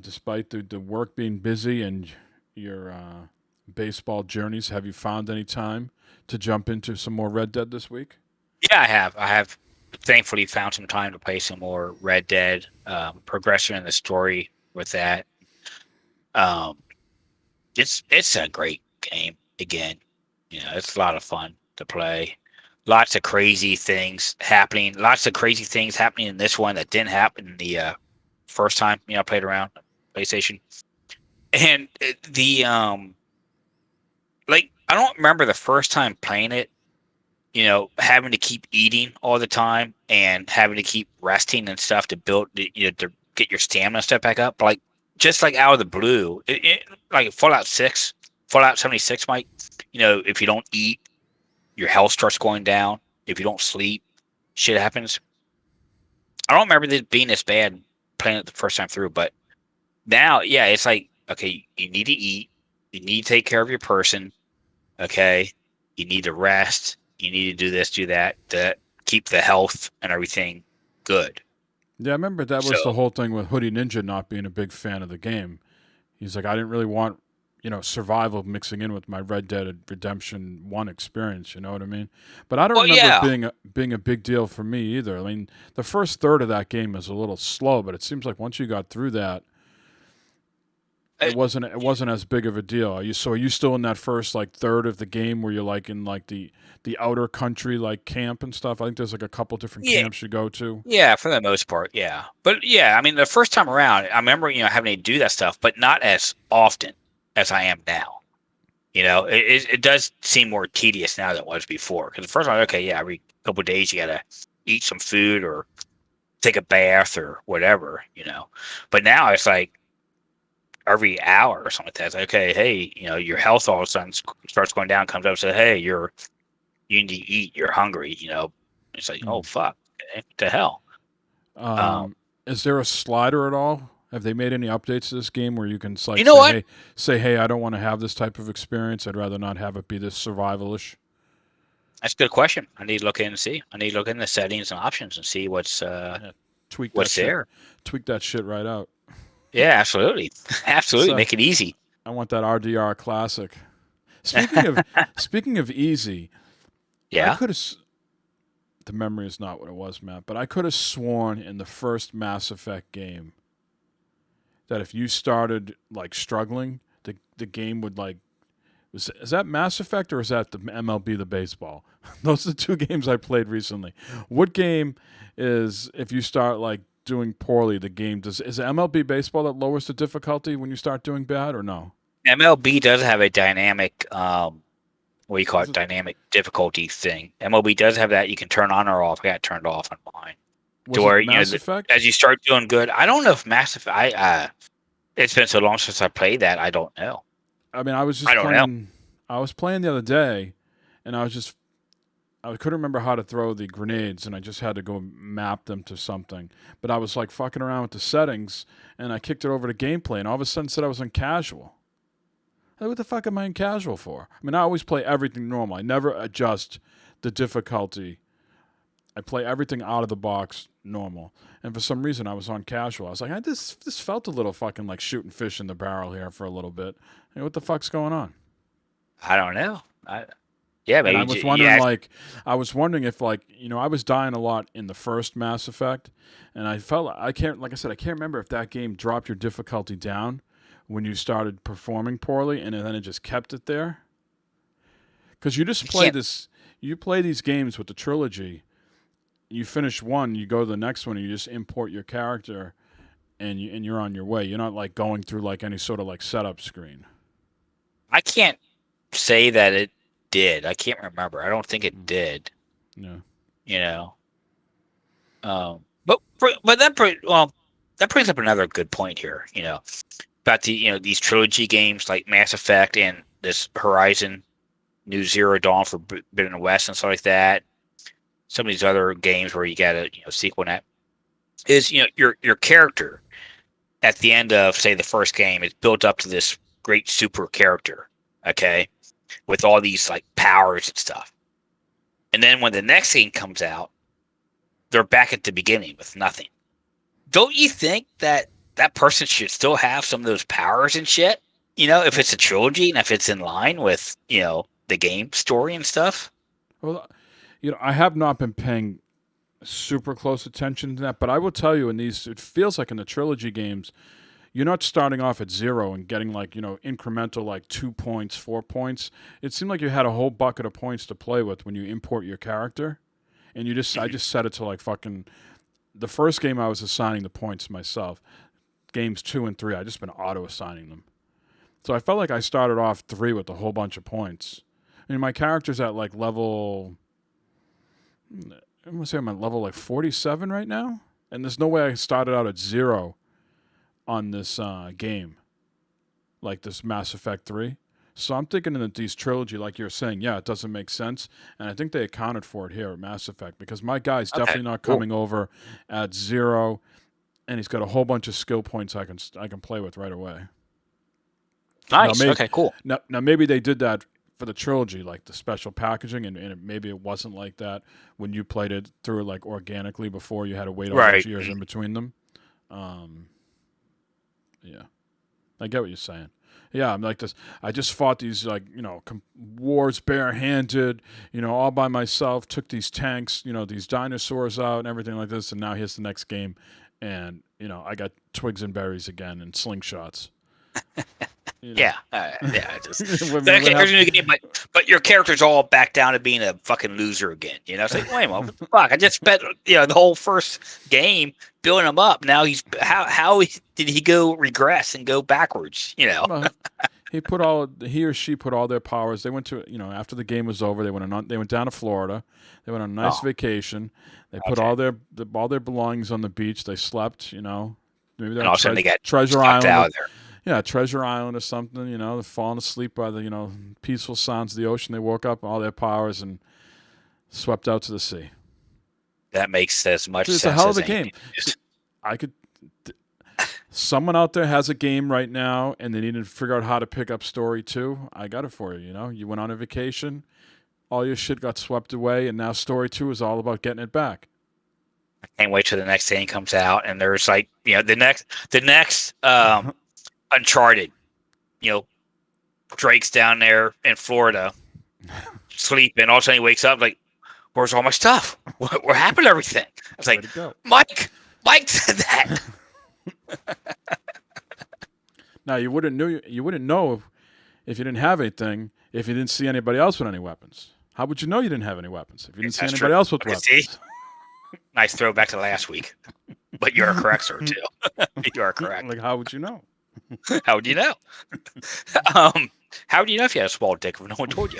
Despite the work being busy and your baseball journeys, have you found any time to jump into some more Red Dead this week? Yeah, I have. I have thankfully found some time to play some more Red Dead. Progression in the story with that. Um, it's a great game. Again, it's a lot of fun to play. Lots of crazy things happening. Lots of crazy things happening in this one that didn't happen the first time I played around PlayStation. And like I don't remember the first time playing it, having to keep eating all the time and having to keep resting and stuff to build, to get your stamina stuff back up. Like just like out of the blue, like Fallout 76, Mike. If you don't eat, your health starts going down. If you don't sleep, shit happens. I don't remember this being this bad playing it the first time through, but now, yeah, it's like, okay, you need to eat, you need to take care of your person, okay, you need to rest, you need to do this, do that to keep the health and everything good. Yeah, I remember that was the whole thing with Hoodie Ninja not being a big fan of the game. He's like, I didn't really want, survival mixing in with my Red Dead Redemption 1 experience, you know what I mean? But I don't remember being a big deal for me either. I mean, the first third of that game is a little slow, but it seems like once you got through that, it wasn't as big of a deal. Are you still in that first like third of the game where you're like in like the outer country like camp and stuff? I think there's like a couple different camps you go to. Yeah, for the most part, yeah. But yeah, I mean, the first time around, I remember having to do that stuff, but not as often as I am now. It does seem more tedious now than it was before. Because the first time, okay, yeah, every couple of days you got to eat some food or take a bath or whatever, But now it's like every hour or something like that. It's like, okay, hey, your health all of a sudden starts going down, comes up and says, hey, you need to eat, you're hungry, It's like, oh, fuck, what the hell? Is there a slider at all? Have they made any updates to this game where you can like say, hey, I don't want to have this type of experience. I'd rather not have it be this survivalish? That's a good question. I need to look in and see. I need to look in the settings and options and see what's what's there. Tweak that shit right out. Yeah, absolutely. Absolutely. Make it easy. I want that RDR classic. Speaking of easy, yeah. I could have. The memory is not what it was, Matt, but I could have sworn in the first Mass Effect game that if you started like struggling, the game would like. Is that Mass Effect or is that the MLB The Baseball? Those are the two games I played recently. What game is if you start like doing poorly, the game is it MLB Baseball that lowers the difficulty when you start doing bad or no? MLB does have a dynamic what do you call it? Dynamic difficulty thing. MLB does have that. You can turn on or off. I got it turned off on mine. Was it Mass Effect? As you start doing good, I don't know if Mass Effect. It's been so long since I played that. I don't know. I mean, I was playing the other day, and I couldn't remember how to throw the grenades, and I just had to go map them to something. But I was like fucking around with the settings, and I kicked it over to gameplay, and all of a sudden said I was in casual. Like, what the fuck am I in casual for? I mean, I always play everything normal. I never adjust the difficulty. I play everything out of the box normal. And for some reason, I was on casual. I was like, this felt a little fucking like shooting fish in the barrel here for a little bit. Hey, what the fuck's going on? I don't know. Maybe. And I was wondering, I was wondering if, I was dying a lot in the first Mass Effect, and I felt I can't remember if that game dropped your difficulty down when you started performing poorly, and then it just kept it there. Because you just play you play these games with the trilogy. You finish one, you go to the next one, and you just import your character, and you're on your way. You're not like going through like any sort of like setup screen. I can't say that it did. I can't remember. I don't think it did. No. But that brings up another good point here. About these trilogy games like Mass Effect and this Horizon New Zero Dawn for Forbidden West and stuff like that. Some of these other games where you got a sequel in that is your character at the end of say the first game is built up to this great super character. okay, with all these like powers and stuff. And then when the next game comes out, they're back at the beginning with nothing. Don't you think that person should still have some of those powers and shit? If it's a trilogy and if it's in line with, the game story and stuff. Well, I have not been paying super close attention to that, but I will tell you, it feels like in the trilogy games, you're not starting off at 0 and getting like, incremental like 2 points, 4 points. It seemed like you had a whole bucket of points to play with when you import your character. And I just set it to like fucking, the first game I was assigning the points myself. Games 2 and 3, I just been auto assigning them. So I felt like I started off 3 with a whole bunch of points. I mean, my character's at like level, I'm going to say I'm at level like 47 right now. And there's no way I started out at 0 on this game, like this Mass Effect 3. So I'm thinking that these trilogy, like you're saying, yeah, it doesn't make sense. And I think they accounted for it here at Mass Effect because my guy's definitely not coming over at 0, and he's got a whole bunch of skill points I can play with right away. Nice. Okay, cool. Now maybe they did that for the trilogy, like the special packaging, and maybe it wasn't like that when you played it through like organically before you had to wait all those years in between them. Yeah, I get what you're saying. Yeah, I'm like this. I just fought these like wars barehanded, all by myself. Took these tanks, these dinosaurs out and everything like this. And now here's the next game, and I got twigs and berries again and slingshots. Yeah. Just here's a new game, but your character's all back down to being a fucking loser again. It's like, wait a minute, what the fuck? I just spent the whole first game building him up. Now how did he go regress and go backwards? He or she put all their powers. They went to after the game was over. They went down to Florida. They went on a nice vacation. They put all their belongings on the beach. They slept. Maybe and all of a sudden they got Treasure Island out of there. Yeah, Treasure Island or something, they're falling asleep by the, peaceful sounds of the ocean. They woke up, all their powers, and swept out to the sea. That makes as much sense. It's a hell of a game. Someone out there has a game right now, and they need to figure out how to pick up Story 2. I got it for you, You went on a vacation, all your shit got swept away, and now Story 2 is all about getting it back. I can't wait till the next thing comes out, and there's like, the next Uncharted, Drake's down there in Florida, sleeping. All of a sudden he wakes up like, "Where's all my stuff? What happened to everything?" I was like, Mike said that. Now you wouldn't know if you didn't have anything if you didn't see anybody else with any weapons. How would you know you didn't have any weapons if you didn't see anybody else with weapons? See? Nice throwback to last week, but you're correct, sir. Too. You are correct. Like, how would you know? How would you know? How would you know if you had a small dick if no one told you?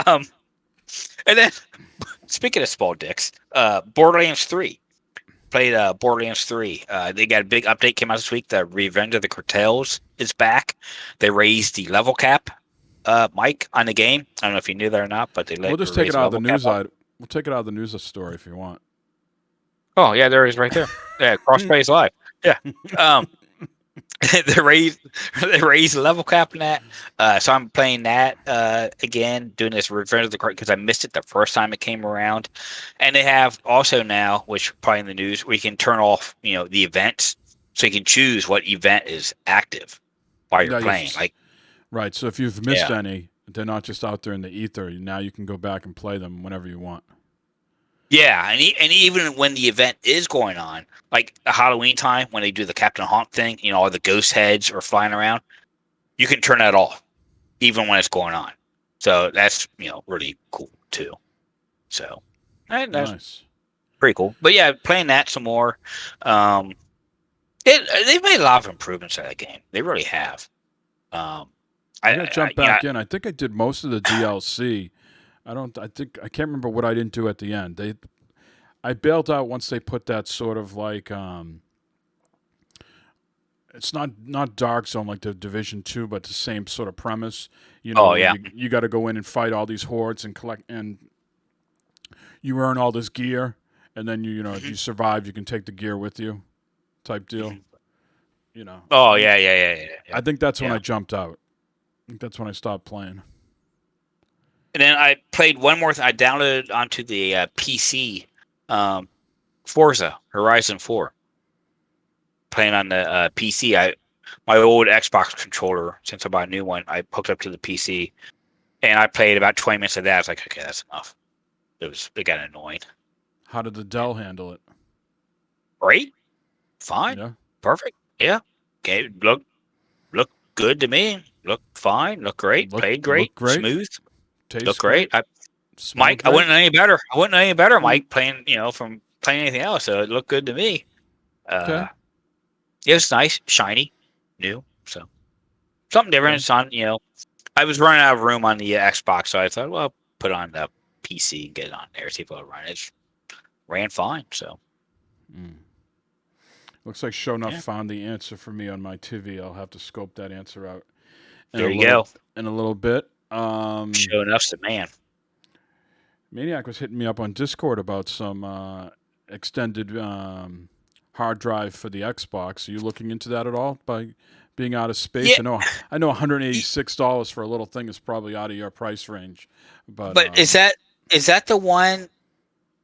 And then, speaking of small dicks, Borderlands 3. Played Borderlands 3. They got a big update came out this week. The Revenge of the Cartels is back. They raised the level cap, Mike, on the game. I don't know if you knew that or not, but we'll just take it out of the news. We'll take it out of the news story if you want. Oh yeah, there it is right there. Yeah, Crossplay Live. Yeah. They raised the level cap in that. So I'm playing that again, doing this Revenge of the Cartels because I missed it the first time it came around. And they have also now, which probably in the news, we can turn off, the events, so you can choose what event is active while you're playing. Right. So if you've missed any, they're not just out there in the ether. Now you can go back and play them whenever you want. Yeah, and even when the event is going on, like a Halloween time when they do the Captain Haunt thing, all the ghost heads are flying around, you can turn that off, even when it's going on. So that's really cool too. So that's nice, pretty cool. But yeah, playing that some more. They've made a lot of improvements to that game. They really have. I gotta jump back in. I think I did most of the DLC. I can't remember what I didn't do at the end. I bailed out once they put that sort of like it's not Dark Zone like the Division 2, but the same sort of premise. You got to go in and fight all these hordes and collect, and you earn all this gear, and then if you survive, you can take the gear with you, type deal. Oh yeah. I think that's when Yeah. I jumped out. I think that's when I stopped playing. And then I played one more thing. I downloaded onto the PC Forza Horizon 4. Playing on the PC. My old Xbox controller, since I bought a new one, I hooked up to the PC, and I played about 20 minutes of that. I was like, okay, that's enough. It got annoying. How did the Dell handle it? Great, fine, Yeah. perfect. Yeah, okay, look good to me. Look fine. Look great. Played great. Look great. Smooth. Tastes Look great. Smell Mike, great. I wouldn't know any better. Mike, playing, from playing anything else. So it looked good to me. Okay. It was nice, shiny, new. So something different. Okay. It's on, I was running out of room on the Xbox, so I thought, well, I'll put it on the PC and get it on there, see if it'll run. It ran fine. So Looks like Show Enough Yeah. found the answer for me on my TV. I'll have to scope that answer out. There you go. In a little bit. Show Enough's the man. Maniac was hitting me up on Discord about some extended hard drive for the Xbox. Are you looking into that at all by being out of space? Yeah. I know $186 for a little thing is probably out of your price range. But Is that the one?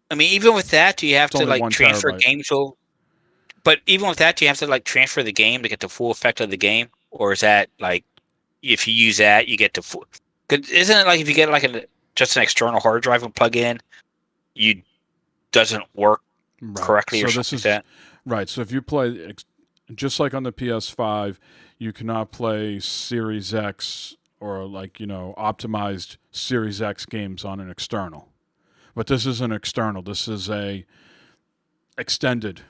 I mean, even with that, do you have It's to only like 1 transfer terabyte. games? But even with that, do you have to like transfer the game to get the full effect of the game, or is that like if you use that, you get the full? 'Cause isn't it like if you get like just an external hard drive and plug in, you doesn't work correctly or something like that? Right. So if you play just like on the PS5, you cannot play Series X or optimized Series X games on an external. But this is an external. This is a extended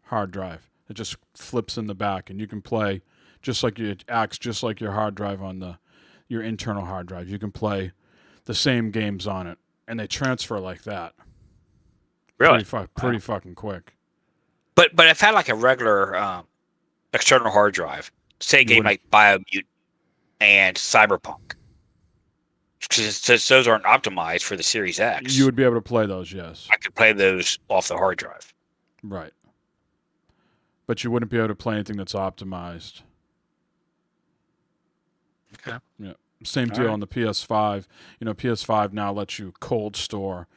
hard drive. It just flips in the back, and you can play it acts just like your hard drive on your internal hard drive. You can play the same games on it, and they transfer like that. Really? Pretty fucking quick. But if I had like a regular external hard drive, say a game like Biomutant and Cyberpunk, since those aren't optimized for the Series X, You would be able to play those, yes. I could play those off the hard drive. Right. But you wouldn't be able to play anything that's optimized. Okay. Yeah. Same deal on the PS5. PS5 now lets you cold store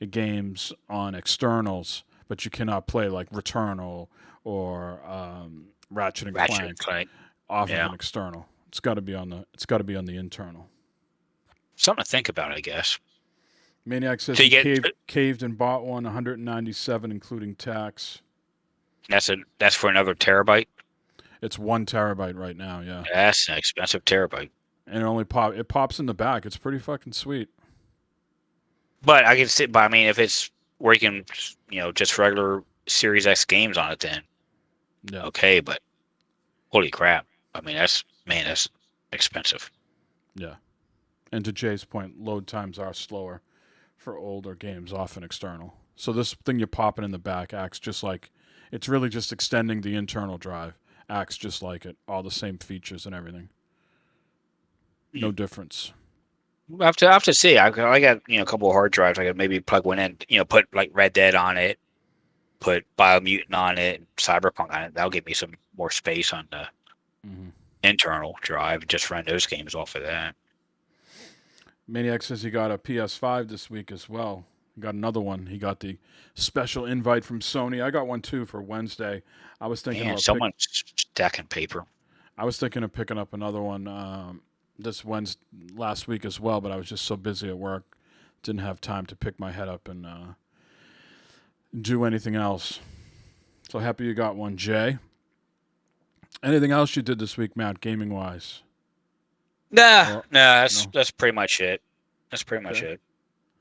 games on externals, but you cannot play like Returnal or Ratchet and Clank off of an external. It's got to be on the internal. Something to think about, I guess. Maniac says So he caved and bought one, $197 including tax. That's for another terabyte. It's 1 terabyte right now. Yeah, That's an expensive terabyte. and it pops in the back. It's pretty fucking sweet. But I can see. But I mean, if it's where you can, just regular Series X games on it, then Yeah. okay. But holy crap! I mean, that's expensive. Yeah. And to Jay's point, load times are slower for older games off an external. So this thing you're popping in the back acts just like it's really just extending the internal drive. Acts just like it, all the same features and everything. No difference. I have to see. I got a couple of hard drives. I could maybe plug one in. Put like Red Dead on it, put Biomutant on it, Cyberpunk on it. That'll give me some more space on the internal drive. Just run those games off of that. Maniac says he got a PS5 this week as well. He got another one. He got the special invite from Sony. I got one too for Wednesday. I was thinking about someone's stacking paper. I was thinking of picking up another one this Wednesday last week as well, but I was just so busy at work, didn't have time to pick my head up and do anything else. So happy you got one, Jay. Anything else you did this week, Matt, gaming wise? That's pretty much it. That's pretty much it.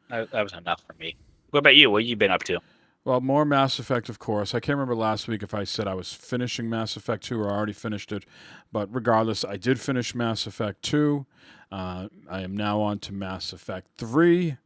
That was enough for me. What about you? What have you been up to? Well, more Mass Effect, of course. I can't remember last week if I said I was finishing Mass Effect 2 or I already finished it. But regardless, I did finish Mass Effect 2. I am now on to Mass Effect 3.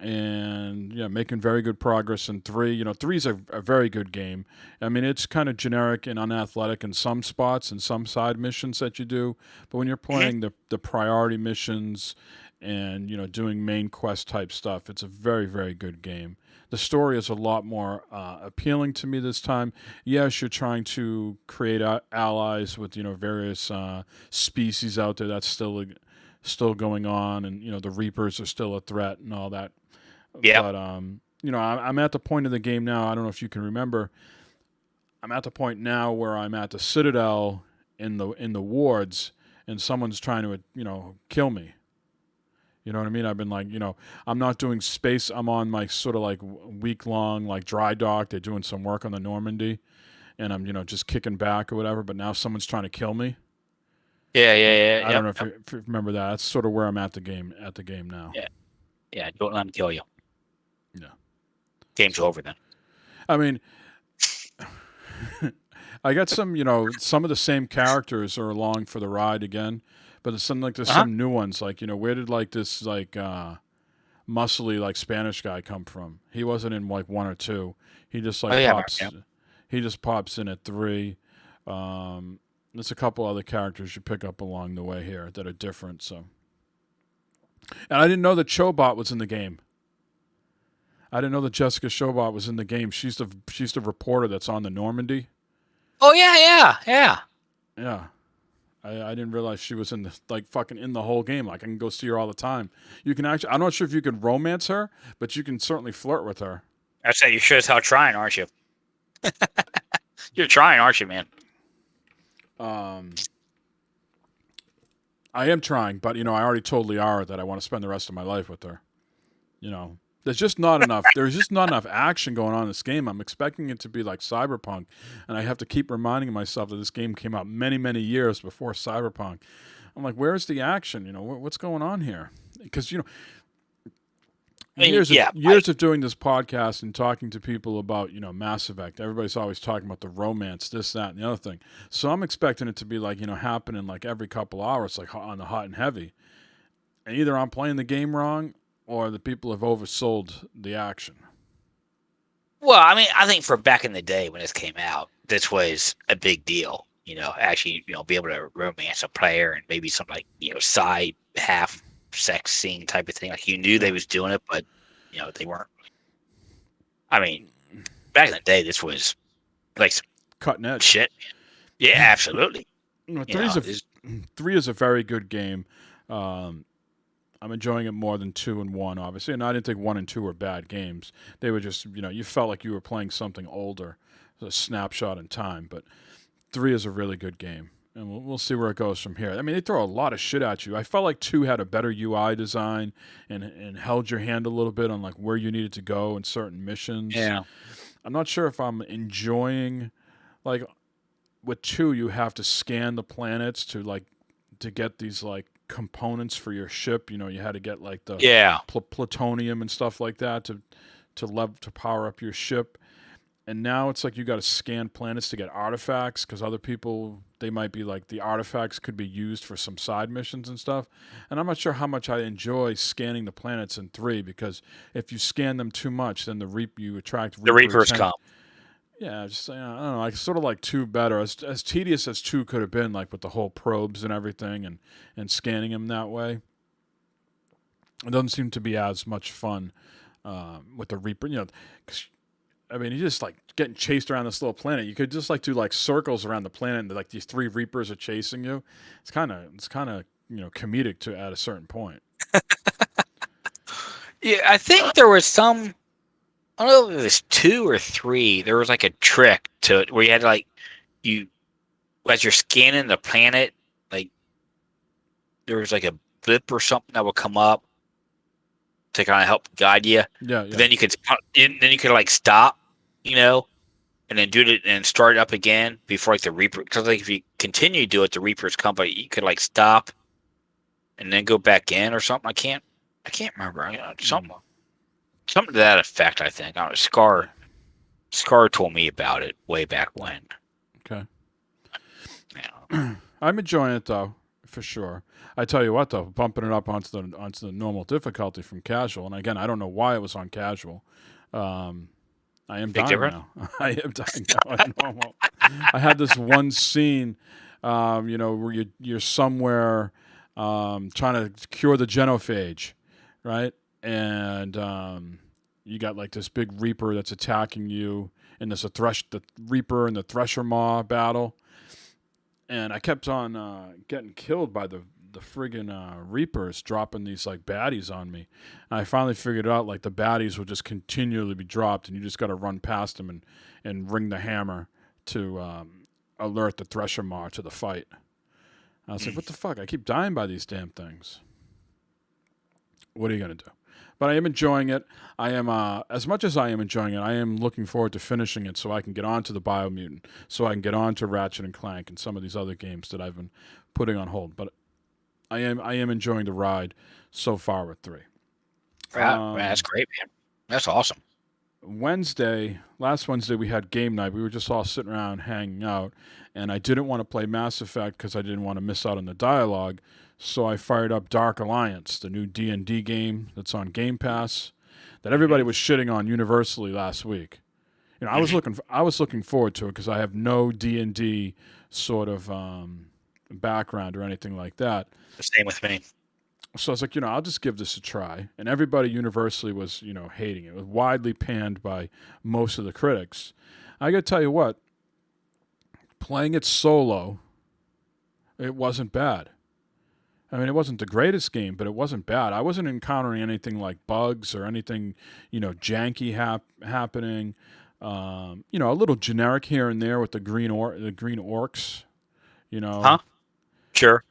And, making very good progress in 3. 3 is a very good game. I mean, it's kind of generic and unathletic in some spots and some side missions that you do. But when you're playing the priority missions and doing main quest type stuff. It's a very, very good game. The story is a lot more appealing to me this time. Yes, you're trying to create allies with various species out there. That's still going on, and the Reapers are still a threat and all that. Yeah. But I'm at the point of the game now. I don't know if you can remember. I'm at the point now where I'm at the Citadel in the wards, and someone's trying to kill me. You know what I mean? I've been like, I'm not doing space. I'm on my sort of like week-long like dry dock. They're doing some work on the Normandy, and I'm just kicking back or whatever. But now someone's trying to kill me. Yeah. I don't know if you remember that. That's sort of where I'm at the game now. Yeah. Don't let them kill you. Yeah. Game's over then. I mean, I got some of the same characters are along for the ride again. But there's some new ones, like, where did like this like muscly like Spanish guy come from? He wasn't in like 1 or 2. He just like pops. Yeah. He just pops in at 3. There's a couple other characters you pick up along the way here that are different. So, and I didn't know that Chobot was in the game. I didn't know that Jessica Chobot was in the game. She's the reporter that's on the Normandy. Oh yeah. Yeah. I didn't realize she was in the whole game. Like, I can go see her all the time. You can actually, I'm not sure if you can romance her, but you can certainly flirt with her. That's it. You sure as hell trying, aren't you? You're trying, aren't you, man? I am trying, but I already told Liara that I want to spend the rest of my life with her. There's just not enough. There's just not enough action going on in this game. I'm expecting it to be like Cyberpunk, and I have to keep reminding myself that this game came out many, many years before Cyberpunk. I'm like, where's the action? What's going on here? Because years of doing this podcast and talking to people about Mass Effect, everybody's always talking about the romance, this, that, and the other thing. So I'm expecting it to be like happening like every couple hours, like on the hot and heavy. And either I'm playing the game wrong, or the people have oversold the action. Well, I mean, I think for back in the day when this came out, this was a big deal. Actually, be able to romance a player and maybe some like side half sex scene type of thing. Like you knew they was doing it, but they weren't. I mean, back in the day, this was like some cutting edge shit. Yeah, absolutely. 3 is a very good game. I'm enjoying it more than 2 and 1, obviously. And I didn't think 1 and 2 were bad games. They were just, you felt like you were playing something older, a snapshot in time. But 3 is a really good game. And we'll see where it goes from here. I mean, they throw a lot of shit at you. I felt like 2 had a better UI design and held your hand a little bit on like where you needed to go in certain missions. Yeah. I'm not sure if I'm enjoying, like, with 2, you have to scan the planets to get these like components for your ship. You had to get like the plutonium and stuff like that to power up your ship. And now it's like you got to scan planets to get artifacts, because other people, they might be like the artifacts could be used for some side missions and stuff. And I'm not sure how much I enjoy scanning the planets in 3, because if you scan them too much, then you attract the Reapers come. Yeah, just I don't know. I sort of like 2 better. As tedious as 2 could have been, like with the whole probes and everything, and scanning them that way, it doesn't seem to be as much fun with the Reaper. Cause, I mean, you're just like getting chased around this little planet. You could just like do like circles around the planet, and like these 3 Reapers are chasing you. It's kind of comedic at a certain point. Yeah, I think there was some. I don't know if it was 2 or 3. There was like a trick to it where you had to like as you're scanning the planet, like there was like a blip or something that would come up to kind of help guide you. Yeah. Then you could like stop, and then do it and start it up again before like the Reaper. Because like if you continue to do it, the Reapers come, but you could like stop and then go back in or something. I can't remember. Something to that effect, I think. Scar told me about it way back when. Okay. Yeah. I'm enjoying it though, for sure. I tell you what though, bumping it up onto the normal difficulty from casual, and again, I don't know why it was on casual. I am Big dying difference? now. I am dying now on normal. I had this one scene, where you're somewhere trying to cure the genophage, right? And you got like this big reaper that's attacking you, and there's the reaper and the thresher maw battle, and I kept on getting killed by the friggin' reapers dropping these like baddies on me. And I finally figured out like the baddies will just continually be dropped, and you just got to run past them and ring the hammer to alert the thresher maw to the fight. I was like, what the fuck? I keep dying by these damn things. What are you going to do? But I am enjoying it. I am, as much as I am enjoying it, I am looking forward to finishing it so I can get on to the Biomutant, so I can get on to Ratchet and Clank and some of these other games that I've been putting on hold. But I am enjoying the ride so far with 3. Man, that's great, man. That's awesome. Last Wednesday, we had game night. We were just all sitting around hanging out, and I didn't want to play Mass Effect because I didn't want to miss out on the dialogue. So I fired up Dark Alliance, the new D&D game that's on Game Pass, that everybody was shitting on universally last week. You know, I was looking forward to it because I have no D&D sort of background or anything like that. The same with me. So I was like, I'll just give this a try. And everybody universally was, hating it. It was widely panned by most of the critics. I got to tell you what, playing it solo, it wasn't bad. I mean, it wasn't the greatest game, but it wasn't bad. I wasn't encountering anything like bugs or anything, janky happening. A little generic here and there with the green orcs, Huh? Sure.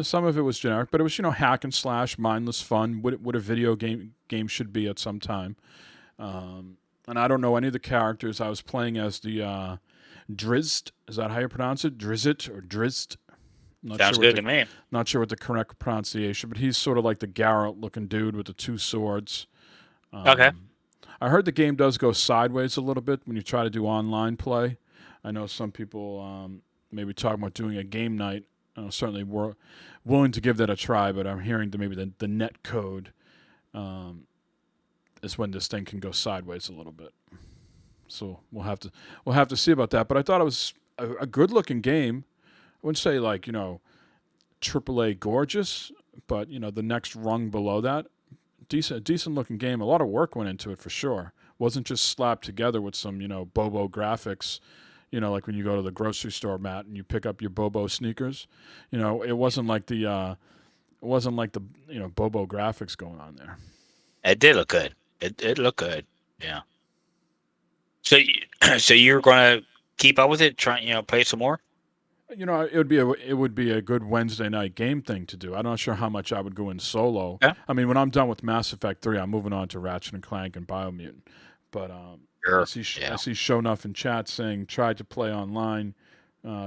Some of it was generic, but it was, hack and slash, mindless fun, what a video game should be at some time. And I don't know any of the characters. I was playing as the Drizzt. Is that how you pronounce it? Drizzit or Drizzt? Sounds good to me. Not sure what the correct pronunciation, but he's sort of like the Garrett-looking dude with the 2 swords. Okay. I heard the game does go sideways a little bit when you try to do online play. I know some people maybe talking about doing a game night. Certainly we're willing to give that a try, but I'm hearing that maybe the net code is when this thing can go sideways a little bit. So we'll have to see about that. But I thought it was a good looking game. I wouldn't say like AAA gorgeous, but the next rung below that, decent looking game. A lot of work went into it for sure. Wasn't just slapped together with some Bobo graphics. Like when you go to the grocery store, Matt, and you pick up your Bobo sneakers. It wasn't like the Bobo graphics going on there. It did look good. It looked good. Yeah. So you're going to keep up with it, try play some more? It would be a good Wednesday night game thing to do. I'm not sure how much I would go in solo. Yeah. I mean, when I'm done with Mass Effect 3, I'm moving on to Ratchet and Clank and Biomutant. But Sure. I see Shownuff in chat saying tried to play online,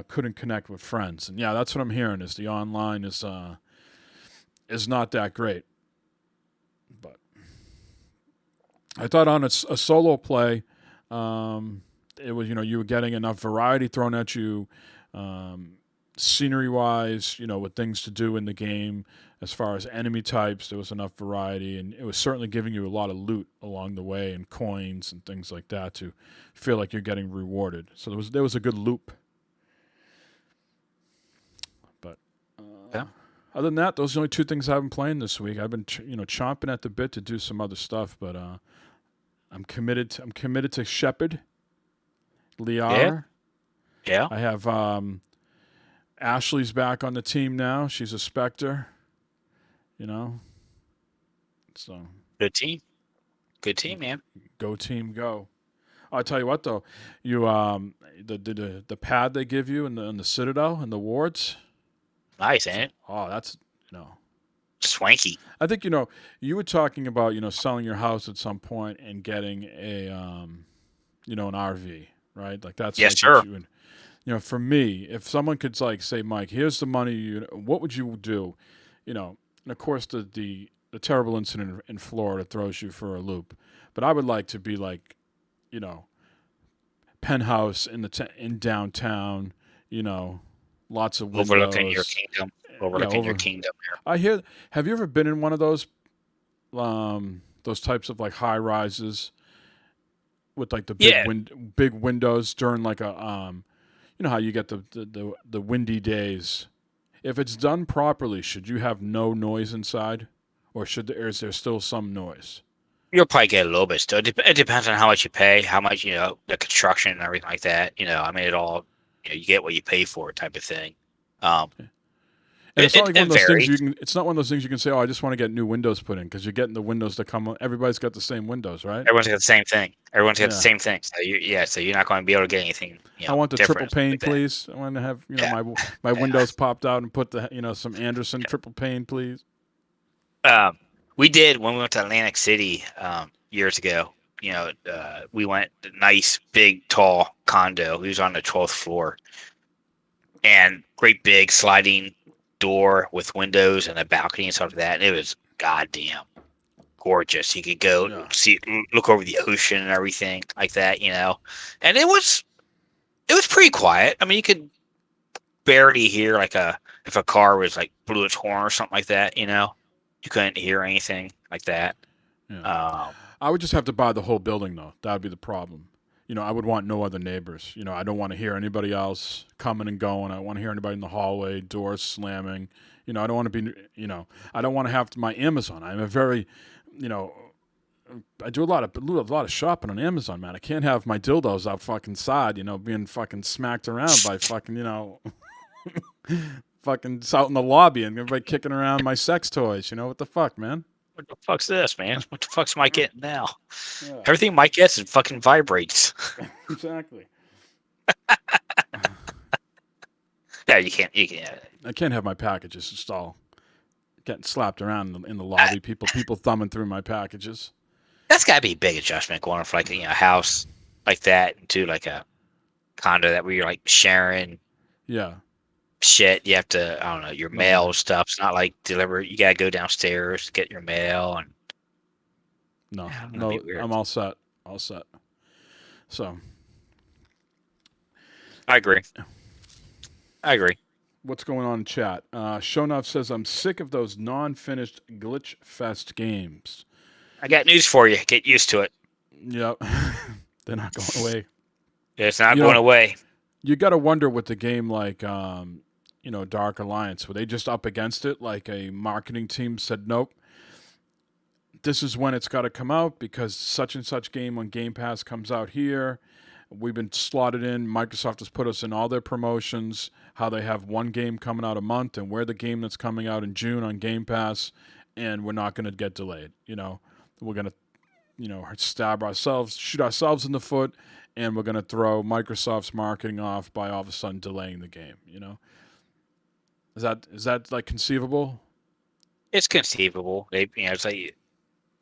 couldn't connect with friends, and yeah, that's what I'm hearing is the online is not that great. But I thought on a solo play, it was you were getting enough variety thrown at you, scenery wise, with things to do in the game. As far as enemy types, there was enough variety, and it was certainly giving you a lot of loot along the way and coins and things like that to feel like you're getting rewarded. So there was a good loop. But Yeah. other than that, those are the only 2 things I've been playing this week. I've been chomping at the bit to do some other stuff, but I'm committed to Shepard, Liara. Yeah. I have Ashley's back on the team now. She's a Spectre. So Good team, man. go team, go. I'll tell you what though, you the pad they give you in the Citadel and the wards. Nice, ain't it? Oh, that's Swanky. I think you were talking about selling your house at some point and getting a an RV, right? Like that's Yes, like sir. what you would, for me, if someone could say, Mike, here's the money, what would you do? And of course the terrible incident in Florida throws you for a loop. But I would like to be like, penthouse in downtown, lots of windows. Overlooking your kingdom. Your kingdom here. Have you ever been in one of those types of like high rises with like the big windows during like a how you get the windy days if it's done properly, should you have no noise inside, or is there still some noise? You'll probably get a little bit still. It depends on how much you pay, how much, the construction and everything like that. I mean, it all, you get what you pay for type of thing. And it's not like one It of those things varies. it's not one of those things you can say, oh, I just want to get new windows put in, because you're getting the windows that come. Everybody's got the same windows, right? Everyone's got the same thing. Everyone's got the Yeah. same thing. So you're not going to be able to get anything. I want the triple different pane, like that. please. I want to have Yeah. my windows popped out and put the some Anderson triple pane, please. We did when we went to Atlantic City years ago. We went nice, big, tall condo. We was on the 12th floor, and great big sliding door with windows and a balcony and stuff like that. And it was goddamn gorgeous. You could go look over the ocean and everything like that. And it was pretty quiet. I mean, you could barely hear if a car was like blew its horn or something like that. You couldn't hear anything like that. Yeah. I would just have to buy the whole building, though. That would be the problem. I would want no other neighbors. I don't want to hear anybody else coming and going. I don't want to hear anybody in the hallway, doors slamming. I don't want to be, I don't want to have my Amazon. I'm a very, I do a lot of shopping on Amazon, man. I can't have my dildos out fucking side, being fucking smacked around by fucking, fucking out in the lobby and everybody kicking around my sex toys. What the fuck, man? What the fuck's this, man? What the fuck's Mike getting now? Yeah. Everything Mike gets is fucking vibrates. Exactly. Yeah, you can't. I can't have my packages just all getting slapped around in the lobby. People thumbing through my packages. That's got to be a big adjustment going from a house like that into like a condo that where you're like sharing. Yeah. Shit, you have to. I don't know. Your mail stuff's not like delivered. You gotta go downstairs to get your mail and. No, weird. I'm all set. All set. So. I agree. What's going on in chat? Shonov says, I'm sick of those non-finished Glitch Fest games. I got news for you. Get used to it. Yep. They're not going away. It's not going away. You got to wonder with the game like, Dark Alliance, were they just up against it? Like a marketing team said, nope, this is when it's got to come out because such and such game on Game Pass comes out here. We've been slotted in. Microsoft has put us in all their promotions, how they have one game coming out a month, and we're the game that's coming out in June on Game Pass, and we're not going to get delayed. We're going to, shoot ourselves in the foot, and we're going to throw Microsoft's marketing off by all of a sudden delaying the game. Is that like conceivable? It's conceivable. It's like,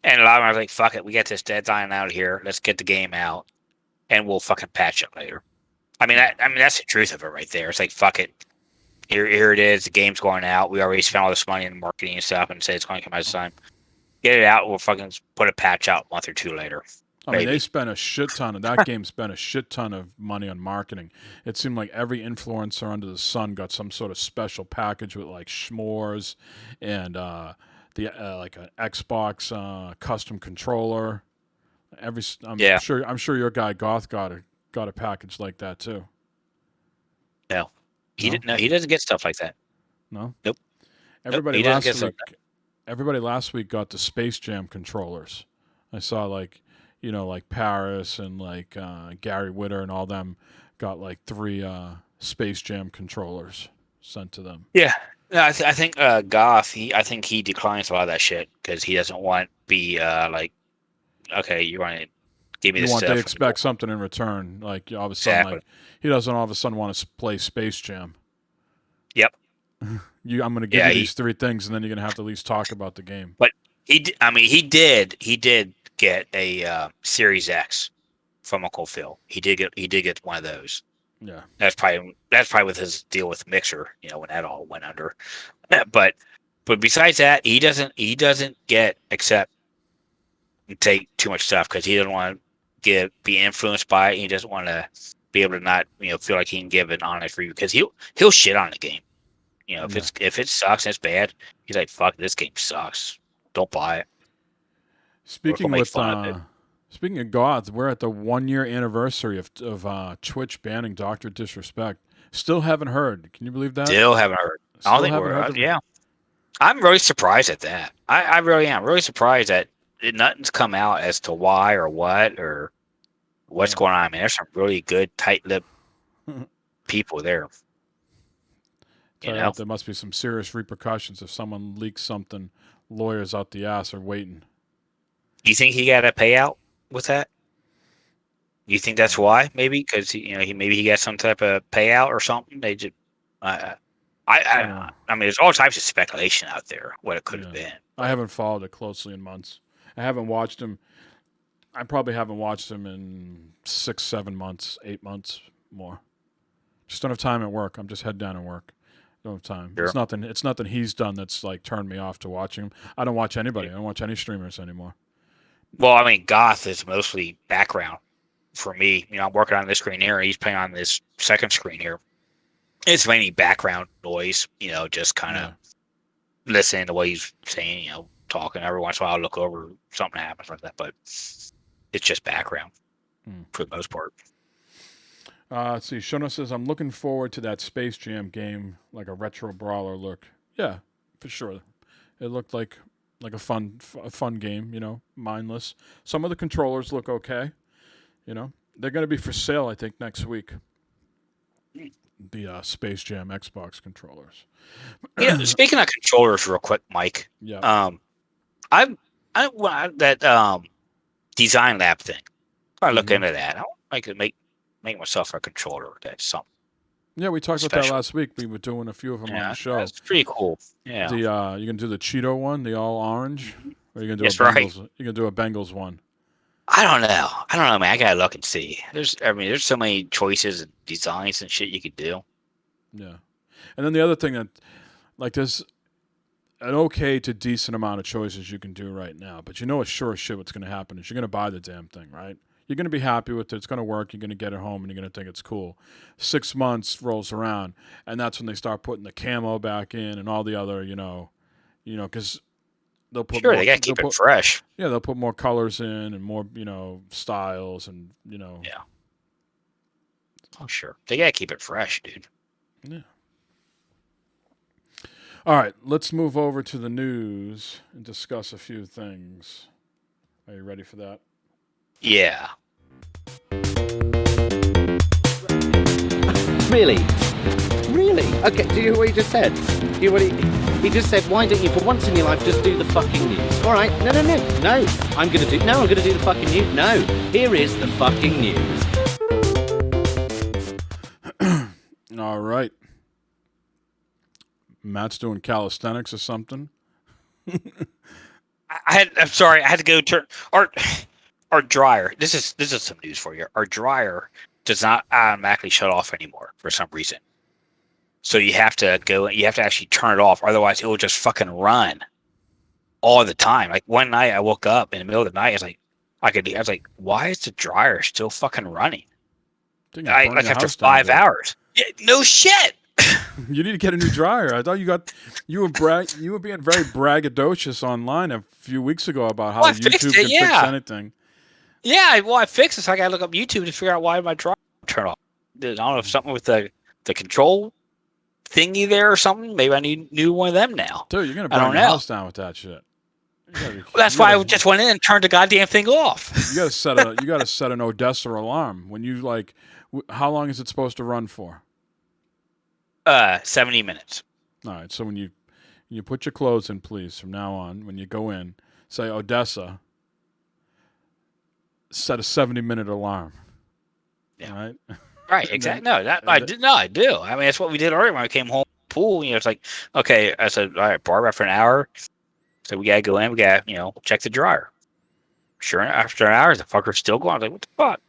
and a lot of them are like, "Fuck it, we get this deadline out here. Let's get the game out, and we'll fucking patch it later." I mean, that's the truth of it right there. It's like, fuck it, here it is. The game's going out. We already spent all this money in marketing and stuff, and say it's going to come out this time. Get it out. We'll fucking put a patch out a month or two later. I mean, they spent a shit ton of that game. Spent a shit ton of money on marketing. It seemed like every influencer under the sun got some sort of special package with like s'mores and like an Xbox custom controller. I'm sure your guy Goth got a package like that too. No, he didn't. No, he doesn't get stuff like that. No. Nope. Everybody nope, last week got the Space Jam controllers. I saw like Paris and like Gary Witter and all them got like 3 Space Jam controllers sent to them. Yeah, no, I think Goth. I think he declines a lot of that shit because he doesn't want to be like, okay, you want to give me this stuff. They expect something in return. Like all of a sudden, like he doesn't all of a sudden want to play Space Jam. Yep. I'm going to give you these 3 things, and then you're going to have to at least talk about the game. But he did get a Series X from Uncle Phil. He did get one of those. Yeah, that's probably with his deal with Mixer. When that all went under. But besides that, he doesn't get except take too much stuff because he doesn't want to be influenced by it. He doesn't want to be able to not feel like he can give an honest review because he'll shit on the game. If it sucks and it's bad, he's like, fuck, this game sucks. Don't buy it. Speaking of gods, we're at the 1-year anniversary of Twitch banning Dr. Disrespect. Still haven't heard. Can you believe that? Still haven't heard. I don't think we're. Yeah, I'm really surprised at that. I really am really surprised that nothing's come out as to why or what or what's going on. I mean, there's some really good, tight-lipped people there. There must be some serious repercussions if someone leaks something. Lawyers out the ass are waiting. You think he got a payout with that? You think that's why? Maybe because maybe he got some type of payout or something. They just, I mean, there's all types of speculation out there what it could have been. I haven't followed it closely in months. I haven't watched him. I probably haven't watched him in 6, 7 months, 8 months more. Just don't have time at work. I'm just head down at work. Don't have time. Sure. It's nothing he's done that's like turned me off to watching him. I don't watch anybody. I don't watch any streamers anymore. Well, I mean, Goth is mostly background for me. I'm working on this screen here. He's playing on this second screen here. It's mainly background noise. Just kind of listening to what he's saying. Talking every once in a while. I'll look over, something happens like that, but it's just background for the most part. Let's see. Shona says, I'm looking forward to that Space Jam game, like a retro brawler look. Yeah, for sure. It looked like a fun game, mindless. Some of the controllers look okay. They're going to be for sale, I think, next week. The Space Jam Xbox controllers. Speaking of controllers real quick, Mike. Yeah. That design lab thing. I look into that. I could make myself a controller. That's something. Yeah, we talked about that last week. We were doing a few of them on the show. That's pretty cool. Yeah. You can do the Cheeto one, the all orange, or you can do That's a Bengals. Right. You can do a Bengals one. I don't know, man. I gotta look and see. There's so many choices and designs and shit you could do. Yeah, and then the other thing that, there's an okay to decent amount of choices you can do right now, but a sure shit what's going to happen is you're going to buy the damn thing, right? You're going to be happy with it. It's going to work. You're going to get it home, and you're going to think it's cool. 6 months rolls around, and that's when they start putting the camo back in and all the other, because they'll put they got to keep it fresh. Yeah, they'll put more colors in and more, styles and, Yeah. Oh, sure. They got to keep it fresh, dude. Yeah. All right, let's move over to the news and discuss a few things. Are you ready for that? Yeah. Really? Okay, do you hear what he just said? He just said, why don't you, for once in your life, just do the fucking news? All right, no. I'm going to do the fucking news. No, here is the fucking news. All right. Matt's doing calisthenics or something. I'm sorry. I had to go turn our dryer. This is some news for you. Our dryer does not automatically shut off anymore for some reason. So you have to go. You have to actually turn it off. Otherwise, it will just fucking run all the time. Like one night, I woke up in the middle of the night. I was like, why is the dryer still fucking running? After 5 hours. Yeah, no shit. You need to get a new dryer. I thought you were being very braggadocious online a few weeks ago about how YouTube can fix anything. Yeah, well, I fixed it, so I got to look up YouTube to figure out why my dryer turned off. I don't know if something with the control thingy there or something. Maybe I need a new one of them now. Dude, you're gonna burn your house down with that shit. That's why I just went in and turned the goddamn thing off. You gotta set an Odessa alarm when you how long is it supposed to run for? 70 minutes. All right, so when you put your clothes in, please, from now on, when you go in, say Odessa, set a 70-minute alarm. Yeah. All right? Right, exactly. I do. I mean, that's what we did earlier when I came home from the pool. It's like, okay, I said, all right, bar for an hour. So we got to go in, we got to, check the dryer. Sure, after an hour, the fucker's still going. I was like, what the fuck?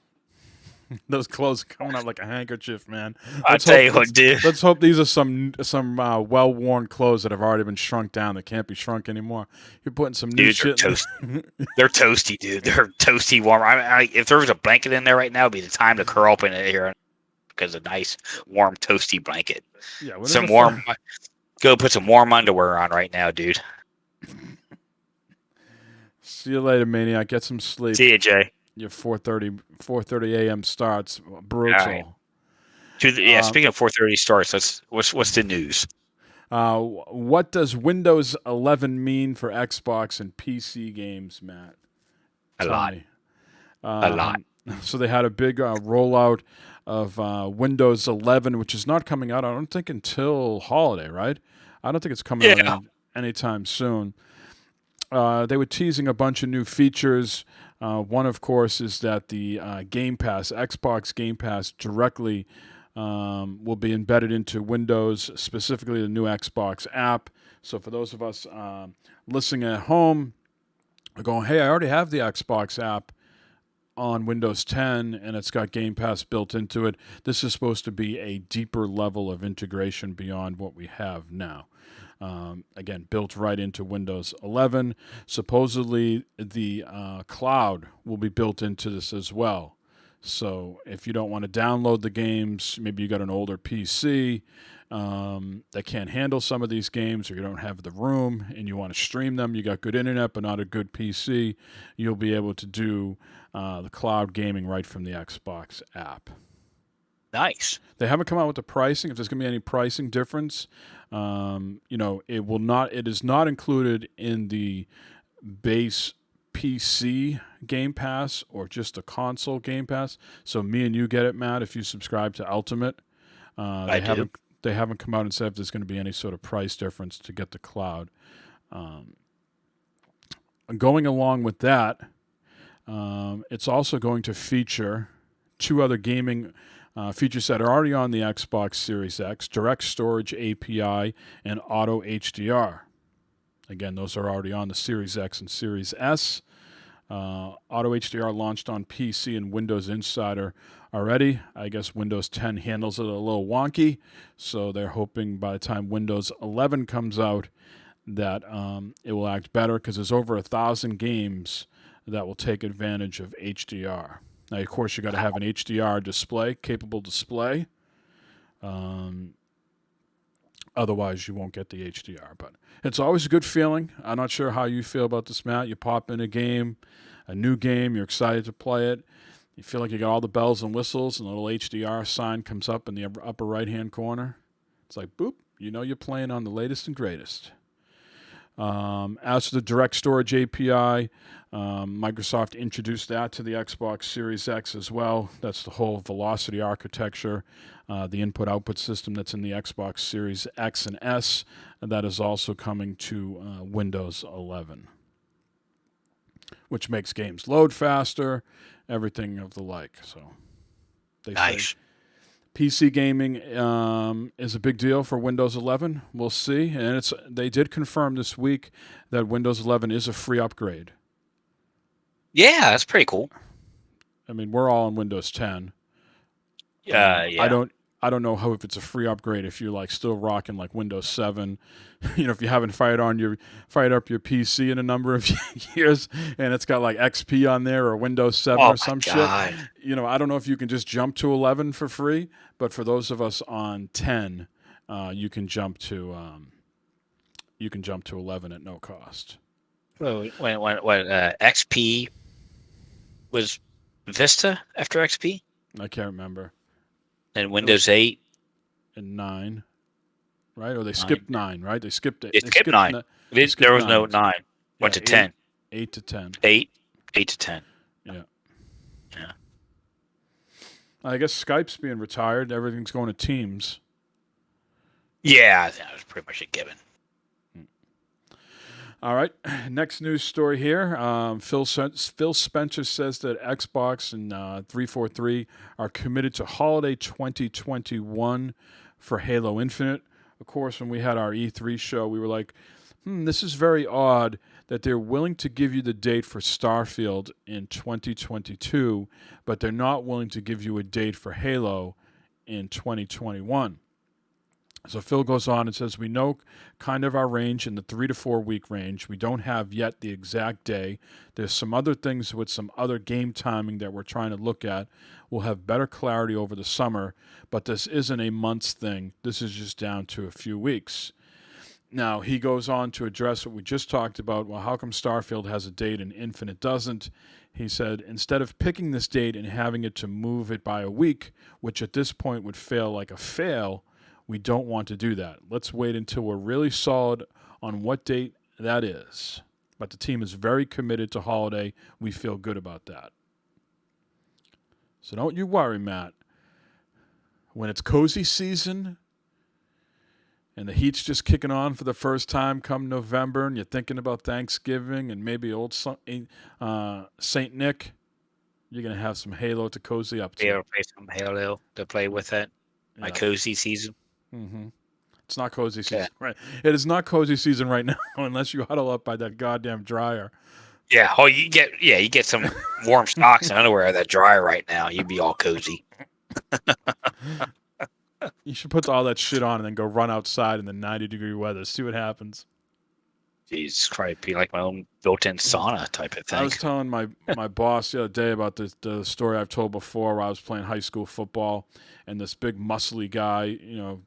Those clothes are coming out like a handkerchief, man. I'll tell you what, dude. Let's hope these are some well-worn clothes that have already been shrunk down that can't be shrunk anymore. You're putting some new shit. They're toasty, dude. They're toasty warm. If there was a blanket in there right now, it'd be the time to curl up in it here because a nice, warm, toasty blanket. Yeah, go put some warm underwear on right now, dude. See you later, Maniac. Get some sleep. See you, Jay. Your 4:30 a.m. starts. Brutal. Right. Speaking of 4:30 starts, what's the news? What does Windows 11 mean for Xbox and PC games, Matt? A lot. A lot. So they had a big rollout of Windows 11, which is not coming out, I don't think, until holiday, right? I don't think it's coming out anytime soon. They were teasing a bunch of new features. One, of course, is that the Game Pass, Xbox Game Pass, directly will be embedded into Windows, specifically the new Xbox app. So for those of us listening at home, going, hey, I already have the Xbox app on Windows 10 and it's got Game Pass built into it. This is supposed to be a deeper level of integration beyond what we have now. Again, built right into Windows 11. Supposedly, the cloud will be built into this as well. So if you don't want to download the games, maybe you got an older PC that can't handle some of these games, or you don't have the room and you want to stream them, you got good internet but not a good PC, you'll be able to do the cloud gaming right from the Xbox app. Nice. They haven't come out with the pricing. If there's going to be any pricing difference, it will not. It is not included in the base PC Game Pass or just the console Game Pass. So me and you get it, Matt, if you subscribe to Ultimate. They haven't come out and said if there's going to be any sort of price difference to get the cloud. Going along with that, it's also going to feature two other gaming features that are already on the Xbox Series X: Direct Storage API and Auto HDR. Again, those are already on the Series X and Series S. Auto HDR launched on PC and Windows Insider already. I guess Windows 10 handles it a little wonky, so they're hoping by the time Windows 11 comes out that it will act better, because there's over 1,000 games that will take advantage of HDR. Now, of course, you got to have an HDR display, capable display. Otherwise, you won't get the HDR. But it's always a good feeling. I'm not sure how you feel about this, Matt. You pop in a new game, you're excited to play it. You feel like you got all the bells and whistles, and a little HDR sign comes up in the upper right-hand corner. It's like, boop, you know you're playing on the latest and greatest. As for the Direct Storage API, Microsoft introduced that to the Xbox Series X as well. That's the whole Velocity architecture, the input-output system that's in the Xbox Series X and S, and that is also coming to Windows 11, which makes games load faster, everything of the like. So they say PC gaming is a big deal for Windows 11. We'll see. And they did confirm this week that Windows 11 is a free upgrade. Yeah, that's pretty cool. I mean, we're all on Windows 10. Yeah. I don't know how if it's a free upgrade if you're like still rocking like Windows 7. If you haven't fired up your PC in a number of years and it's got like XP on there or Windows 7 or some shit. I don't know if you can just jump to 11 for free, but for those of us on 10, you can jump to 11 at no cost. When XP was Vista after XP? I can't remember. And Windows 8 and 9, right? Or they skipped 9, right? They skipped it. They skipped 9. There was no 9. Went to 10. 8 to 10. 8 to 10. Yeah. Yeah. I guess Skype's being retired. Everything's going to Teams. Yeah, that was pretty much a given. All right, next news story here. Phil Spencer says that Xbox and 343 are committed to holiday 2021 for Halo Infinite. Of course, when we had our E3 show, we were like, this is very odd that they're willing to give you the date for Starfield in 2022, but they're not willing to give you a date for Halo in 2021. So Phil goes on and says, we know kind of our range in the 3 to 4 week range. We don't have yet the exact day. There's some other things with some other game timing that we're trying to look at. We'll have better clarity over the summer, but this isn't a month's thing. This is just down to a few weeks. Now, he goes on to address what we just talked about. Well, how come Starfield has a date and Infinite doesn't? He said, instead of picking this date and having it to move it by a week, which at this point would feel like a fail, We don't want to do that. Let's wait until we're really solid on what date that is. But the team is very committed to holiday. We feel good about that. So don't you worry, Matt. When it's cozy season and the heat's just kicking on for the first time come November and you're thinking about Thanksgiving and maybe old St. Nick, you're going to have some Halo to cozy up to. Be able to play some Halo to play with it. My cozy season. Mm-hmm. It's not cozy season, right? It is not cozy season right now unless you huddle up by that goddamn dryer. Yeah. Oh, you get some warm socks and underwear at that dryer right now. You'd be all cozy. You should put all that shit on and then go run outside in the 90-degree weather. See what happens. Jesus Christ, be like my own built-in sauna type of thing. I was telling my boss the other day about the story I've told before where I was playing high school football and this big muscly guy,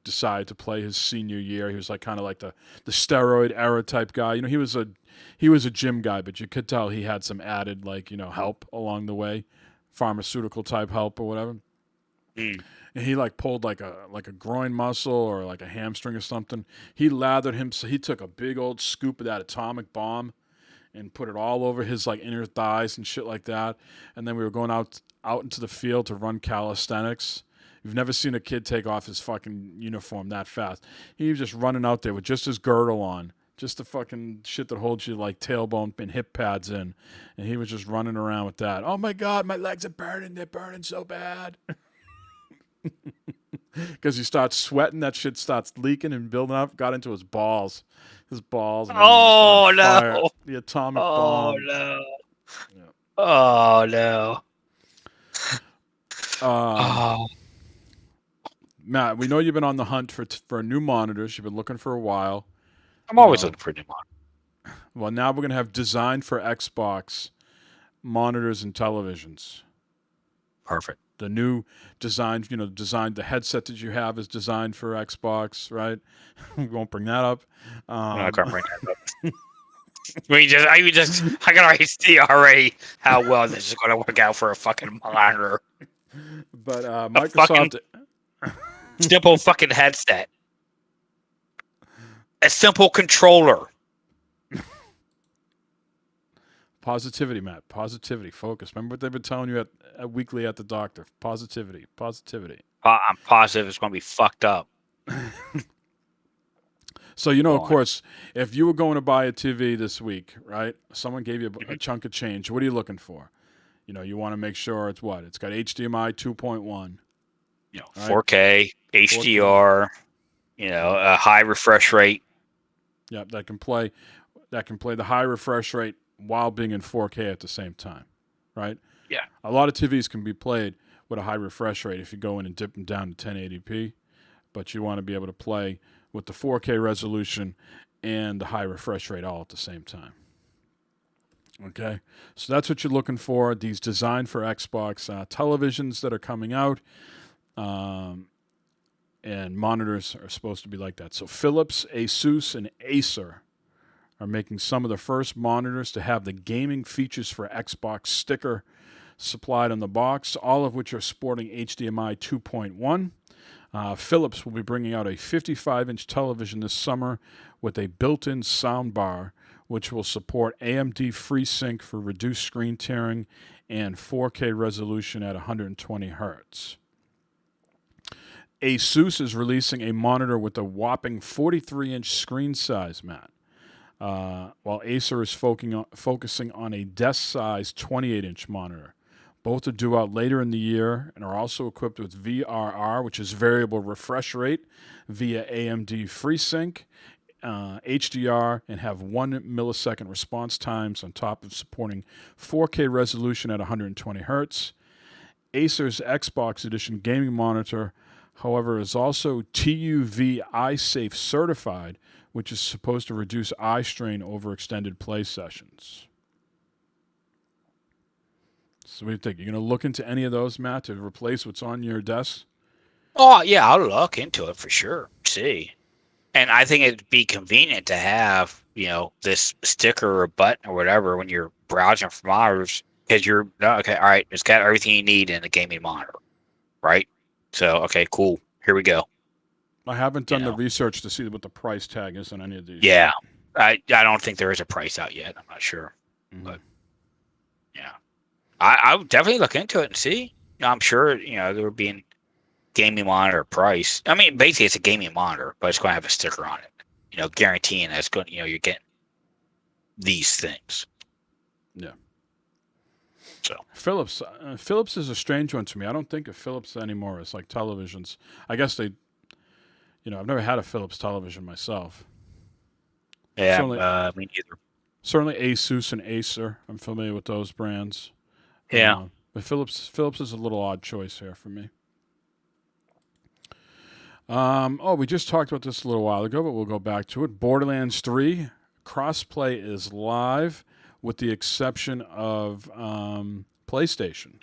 decided to play his senior year. He was like kind of like the steroid era type guy. He was a gym guy, but you could tell he had some added help along the way, pharmaceutical type help or whatever. And he pulled like a groin muscle or like a hamstring or something. He lathered him, so he took a big old scoop of that atomic bomb and put it all over his inner thighs and shit like that. And then we were going out into the field to run calisthenics. You've never seen a kid take off his fucking uniform that fast. He was just running out there with just his girdle on, just the fucking shit that holds you tailbone and hip pads in. And he was just running around with that. Oh my God, my legs are burning. They're burning so bad. Because he starts sweating, that shit starts leaking and building up. Got into his balls. Oh no! Fire. The atomic bomb. No! Oh no! Matt, we know you've been on the hunt for new monitors. You've been looking for a while. I'm always looking for a new monitor. Well, now we're gonna have designed for Xbox monitors and televisions. Perfect. The new design, the headset that you have is designed for Xbox, right? We won't bring that up. I'm not gonna bring that up. I can already see already how well this is going to work out for a fucking monitor. But Microsoft, simple fucking headset, a simple controller. Positivity, Matt. Positivity. Focus. Remember what they've been telling you at weekly at the doctor. Positivity. I'm positive it's going to be fucked up. So, of course, if you were going to buy a TV this week, right, someone gave you a chunk of change, what are you looking for? You want to make sure it's what? It's got HDMI 2.1. 4K, HDR, a high refresh rate. Yep, that can play the high refresh rate while being in 4K at the same time, right? Yeah. A lot of TVs can be played with a high refresh rate if you go in and dip them down to 1080p, but you want to be able to play with the 4K resolution and the high refresh rate all at the same time. Okay, so that's what you're looking for. These designed for Xbox televisions that are coming out, and monitors are supposed to be like that. So Philips, Asus, and Acer are making some of the first monitors to have the gaming features for Xbox sticker supplied on the box, all of which are sporting HDMI 2.1. Philips will be bringing out a 55-inch television this summer with a built-in soundbar, which will support AMD FreeSync for reduced screen tearing and 4K resolution at 120 hertz. Asus is releasing a monitor with a whopping 43-inch screen size, Matt. While Acer is focusing on a desk-sized 28-inch monitor. Both are due out later in the year and are also equipped with VRR, which is variable refresh rate, via AMD FreeSync, HDR, and have 1 millisecond response times on top of supporting 4K resolution at 120 hertz. Acer's Xbox Edition gaming monitor, however, is also TUV EyeSafe certified, which is supposed to reduce eye strain over extended play sessions. So what do you think? You're going to look into any of those, Matt, to replace what's on your desk? Oh, yeah, I'll look into it for sure. See. And I think it'd be convenient to have, this sticker or button or whatever when you're browsing for monitors, because all right, it's got everything you need in a gaming monitor, right? So, okay, cool. Here we go. I haven't done You the know. research to see what the price tag is on any of these. Yeah, I don't think there is a price out yet. I'm not sure, Mhm. but yeah, I would definitely look into it and see. I'm sure there would be a gaming monitor price. I mean, basically it's a gaming monitor, but it's going to have a sticker on it. Guaranteeing that it's going. You're getting these things. Yeah. So Philips is a strange one to me. I don't think of Philips anymore as like televisions. I guess they, I've never had a Philips television myself. yeah, Certainly, me neither. certainly Asus and Acer. I'm familiar with those brands. Yeah. But Philips is a little odd choice here for me. We just talked about this a little while ago, but we'll go back to it. Borderlands 3 crossplay is live, with the exception of PlayStation.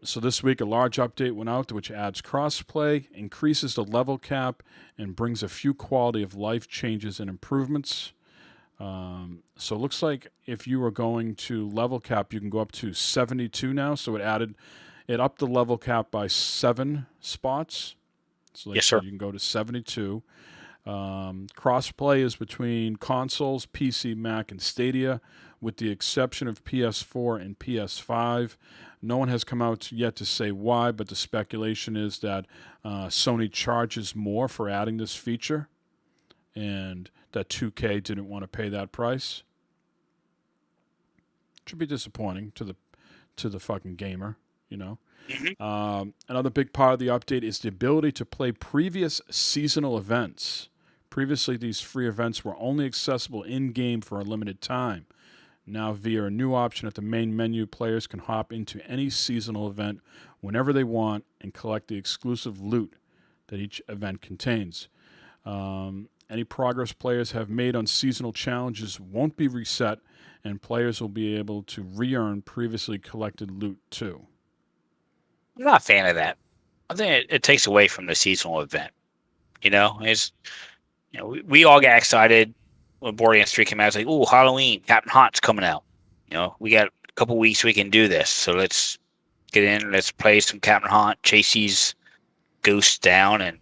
So this week, a large update went out which adds crossplay, increases the level cap, and brings a few quality of life changes and improvements. So it looks like if you were going to level cap, you can go up to 72 now. So it upped the level cap by 7 spots. So like Yes, I sir. said, you can go to 72. Crossplay is between consoles, PC, Mac, and Stadia, with the exception of PS4 and PS5. No one has come out yet to say why, but the speculation is that Sony charges more for adding this feature, and that 2K didn't want to pay that price. Should be disappointing to the fucking gamer, Another big part of the update is the ability to play previous seasonal events. Previously, these free events were only accessible in-game for a limited time. Now, via a new option at the main menu, players can hop into any seasonal event whenever they want and collect the exclusive loot that each event contains. Any progress players have made on seasonal challenges won't be reset, and players will be able to re-earn previously collected loot too. I'm not a fan of that. I think it takes away from the seasonal event. We all got excited when Borderlands 3 came out. It's like, ooh, Halloween, Captain Hot's coming out. We got a couple weeks we can do this. So let's get in, let's play some Captain Hot, chase these ghosts down, and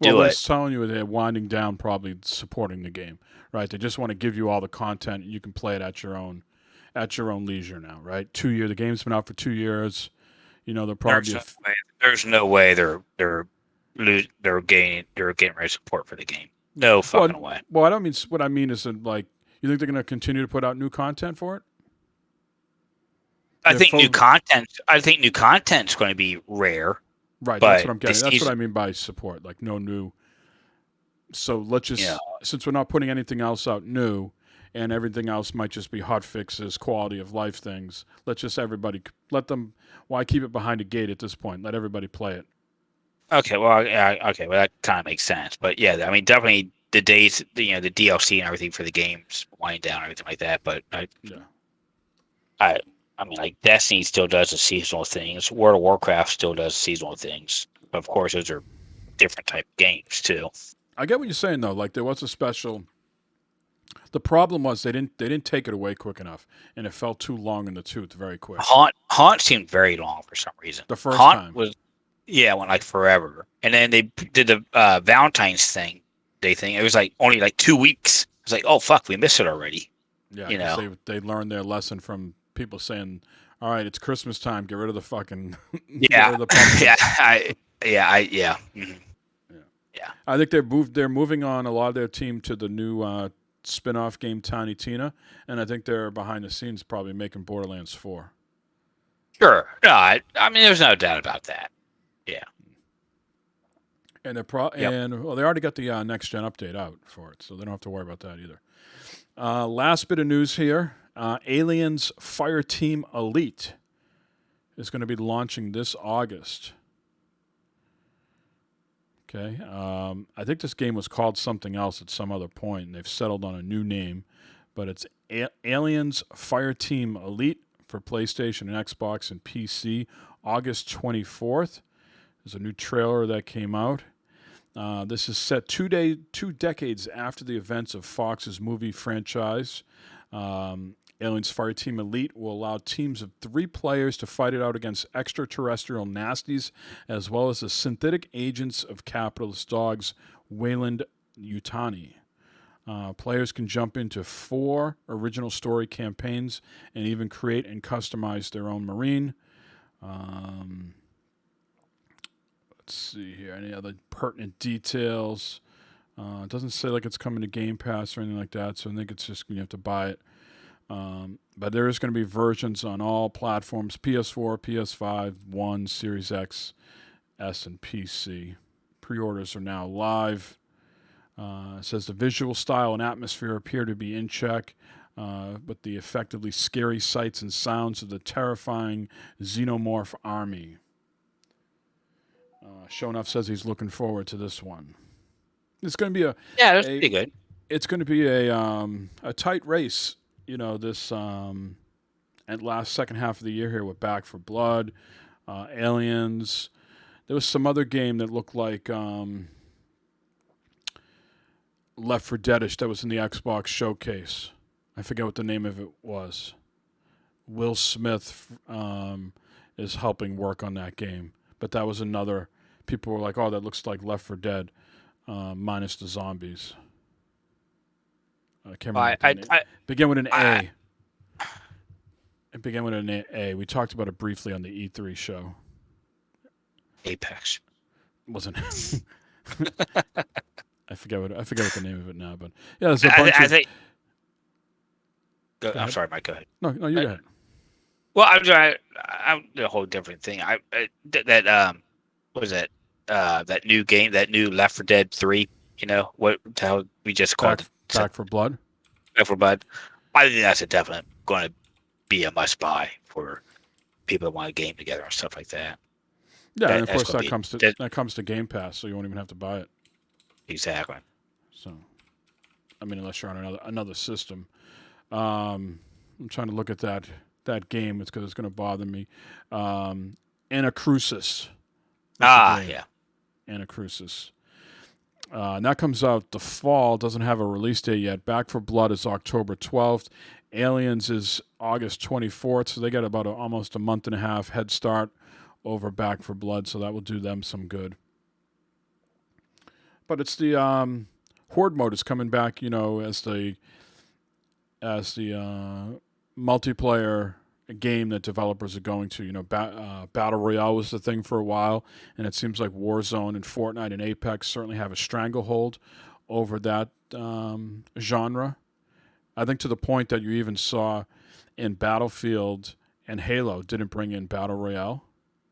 do Well, it. they're telling you they're winding down, probably supporting the game, right? They just want to give you all the content, and you can play it at your own leisure now, right? The game's been out for 2 years. They'll probably There's no way they're getting ready support for the game. No fucking way. Well, I don't mean what I mean is that, like, you think they're going to continue to put out new content for it? I think new content's going to be rare. Right, that's what I'm getting. That's what I mean by support, like no new. So let's just, since we're not putting anything else out new, and everything else might just be hot fixes, quality of life things. Let's just let them. Why keep it behind a gate at this point? Let everybody play it. Okay, well, yeah, okay, well that kind of makes sense. But yeah, I mean, definitely the days, the DLC and everything for the games winding down, and everything like that. But I mean, like Destiny still does the seasonal things. World of Warcraft still does seasonal things. But of course, those are different type games too. I get what you're saying though. Like there was a special. The problem was they didn't take it away quick enough, and it felt too long in the tooth very quick. Haunt seemed very long for some reason. The first time was, went like forever, and then they did the Valentine's Day thing. It was like only like 2 weeks. It's like, oh fuck, we missed it already. Yeah, they learned their lesson from people saying, "All right, it's Christmas time. Get rid of the fucking yeah, rid of the pumpkin." Mm-hmm. Yeah. I think they're moving on a lot of their team to the new spin-off game Tiny Tina, and I think they're behind the scenes probably making Borderlands 4. Sure. No, I mean, there's no doubt about that. Yeah. And they already got the next gen update out for it, so they don't have to worry about that either. Last bit of news here: Aliens Fireteam Elite is going to be launching this August. Okay, I think this game was called something else at some other point, and they've settled on a new name. But it's Aliens Fireteam Elite for PlayStation and Xbox and PC, August 24th. There's a new trailer that came out. This is set 2 decades after the events of Fox's movie franchise. Aliens Fireteam Elite will allow teams of 3 players to fight it out against extraterrestrial nasties, as well as the synthetic agents of capitalist dogs, Wayland Yutani. Players can jump into 4 original story campaigns and even create and customize their own Marine. Let's see here. Any other pertinent details? It doesn't say like it's coming to Game Pass or anything like that, so I think it's just you have to buy it. But there is going to be versions on all platforms: PS4, PS5, One, Series X, S, and PC. Pre-orders are now live. It says the visual style and atmosphere appear to be in check, but the effectively scary sights and sounds of the terrifying xenomorph army. Shonuff says he's looking forward to this one. It's going to be that's pretty good. It's going to be a tight race, this at last second half of the year here with Back for Blood, Aliens. There was some other game that looked like Left 4 Deadish that was in the Xbox showcase. I forget what the name of it was. Will Smith is helping work on that game, but that was another. People were like, "Oh, that looks like Left 4 Dead, minus the zombies." I can't remember. Begin with an A. It began with an A. We talked about it briefly on the E3 show. Apex. Wasn't it? I forget what the name of it now, but yeah, there's a bunch I'm sorry, Mike. Go ahead. No, you go ahead. Well, I'm a whole different thing. What is that? That new game, that new Left 4 Dead 3. What the hell we just called it? Back for Blood. Back for Blood. I think that's a definite going to be a must buy for people that want to game together and stuff like that. Yeah, and of course that comes to Game Pass, so you won't even have to buy it. Exactly. So, I mean, unless you're on another system. I'm trying to look at that game. It's because it's going to bother me. Anacrusis. Yeah. Anacrusis. And that comes out the fall. Doesn't have a release date yet. Back for Blood is October 12th. Aliens is August 24th. So they got about almost a month and a half head start over Back for Blood. So that will do them some good. But it's the Horde mode is coming back, as the multiplayer game that developers are going to. Battle Royale was the thing for a while, and it seems like Warzone and Fortnite and Apex certainly have a stranglehold over that genre. I think to the point that you even saw in Battlefield and Halo didn't bring in Battle Royale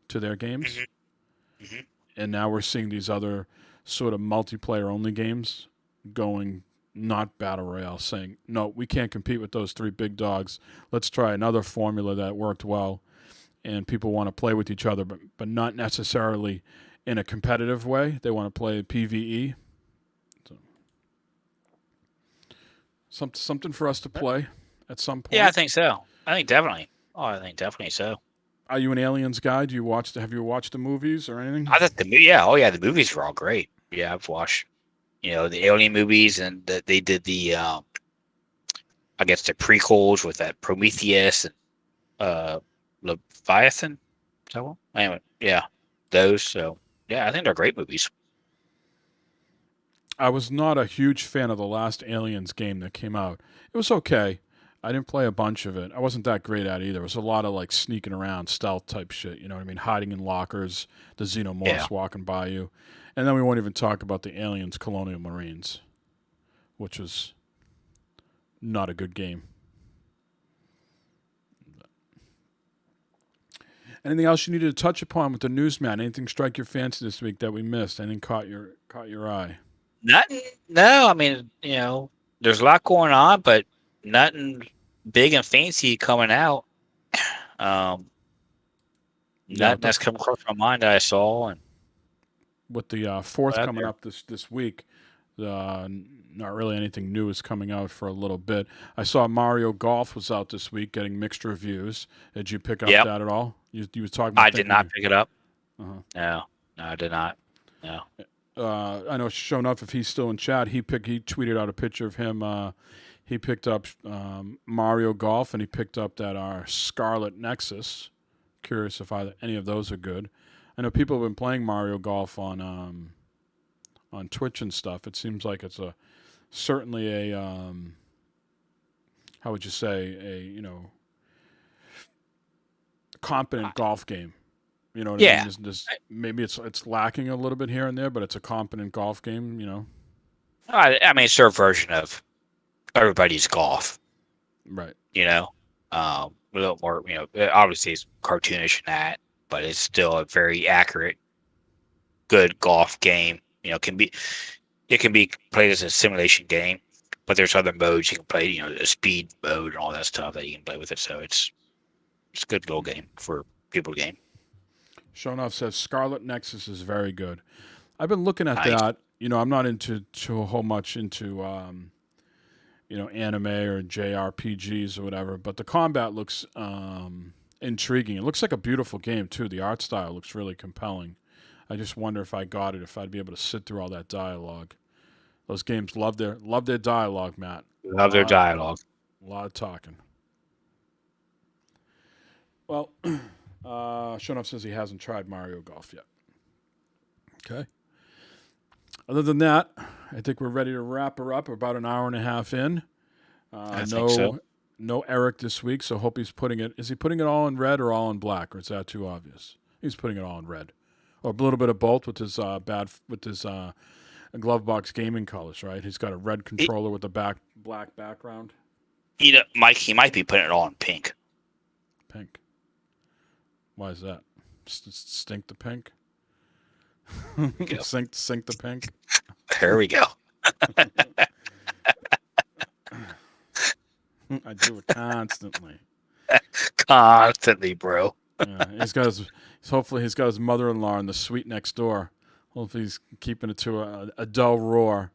to their games. Mm-hmm. Mm-hmm. And now we're seeing these other sort of multiplayer-only games going not Battle Royale, saying, no, we can't compete with those 3 big dogs. Let's try another formula that worked well, and people want to play with each other, but not necessarily in a competitive way. They want to play PvE. So, something for us to play at some point. Yeah, I think so. I think definitely. Oh, I think definitely so. Are you an Aliens guy? Have you watched the movies or anything? I thought the movies were all great. Yeah, I've watched, the Alien movies, and they did the, I guess the prequels with that Prometheus and Leviathan. Is that one? Anyway, yeah, those. So yeah, I think they're great movies. I was not a huge fan of the last Aliens game that came out. It was okay. I didn't play a bunch of it. I wasn't that great at it either. It was a lot of like sneaking around, stealth type shit. You know what I mean? Hiding in lockers, the xenomorphs walking by you. And then we won't even talk about the Aliens Colonial Marines, which was not a good game. Anything else you needed to touch upon with the news, Matt? Anything strike your fancy this week that we missed? Anything caught your eye? Nothing. No, I mean, there's a lot going on, but nothing big and fancy coming out. Nothing that's come across my mind that I saw. And with the fourth coming up this week, not really anything new is coming out for a little bit. I saw Mario Golf was out this week, getting mixed reviews. Did you pick up that at all? You was talking about. I did not pick it up. No, I did not. No. I know Shonuff, if he's still in chat, he tweeted out a picture of him. He picked up Mario Golf, and he picked up that Scarlet Nexus. Curious if any of those are good. I know people have been playing Mario Golf on Twitch and stuff. It seems like it's certainly a how would you say, competent golf game. You know what I mean? Maybe it's lacking a little bit here and there, but it's a competent golf game. I mean, it's their version of everybody's golf. Right. A little more. Obviously it's cartoonish and that, but it's still a very accurate, good golf game. It can be played as a simulation game, but there's other modes you can play. A speed mode and all that stuff that you can play with it. So it's a good little game for people to game. Shonoff says Scarlet Nexus is very good. I've been looking at Nice. that. I'm not into a whole much into anime or JRPGs or whatever, but the combat looks intriguing. It looks like a beautiful game too. The art style looks really compelling. I just wonder if I got it, if I'd be able to sit through all that dialogue. Those games love their dialogue, Matt. Love their dialogue. A lot of talking. Well, Shonoff says he hasn't tried Mario Golf yet. Okay. Other than that, I think we're ready to wrap her up. We're about an hour and a half in. I think so. No Eric this week, so hope he's putting it. Is he putting it all in red or all in black, or is that too obvious? He's putting it all in red, or a little bit of both with his glove box gaming colors. Right? He's got a red controller with a black background. Mike, he might be putting it all in pink. Pink. Why is that? Stink the pink. Sink the pink. There we go. I do it constantly. Constantly, bro. Yeah, hopefully he's got his mother-in-law in the suite next door. Hopefully he's keeping it to a dull roar.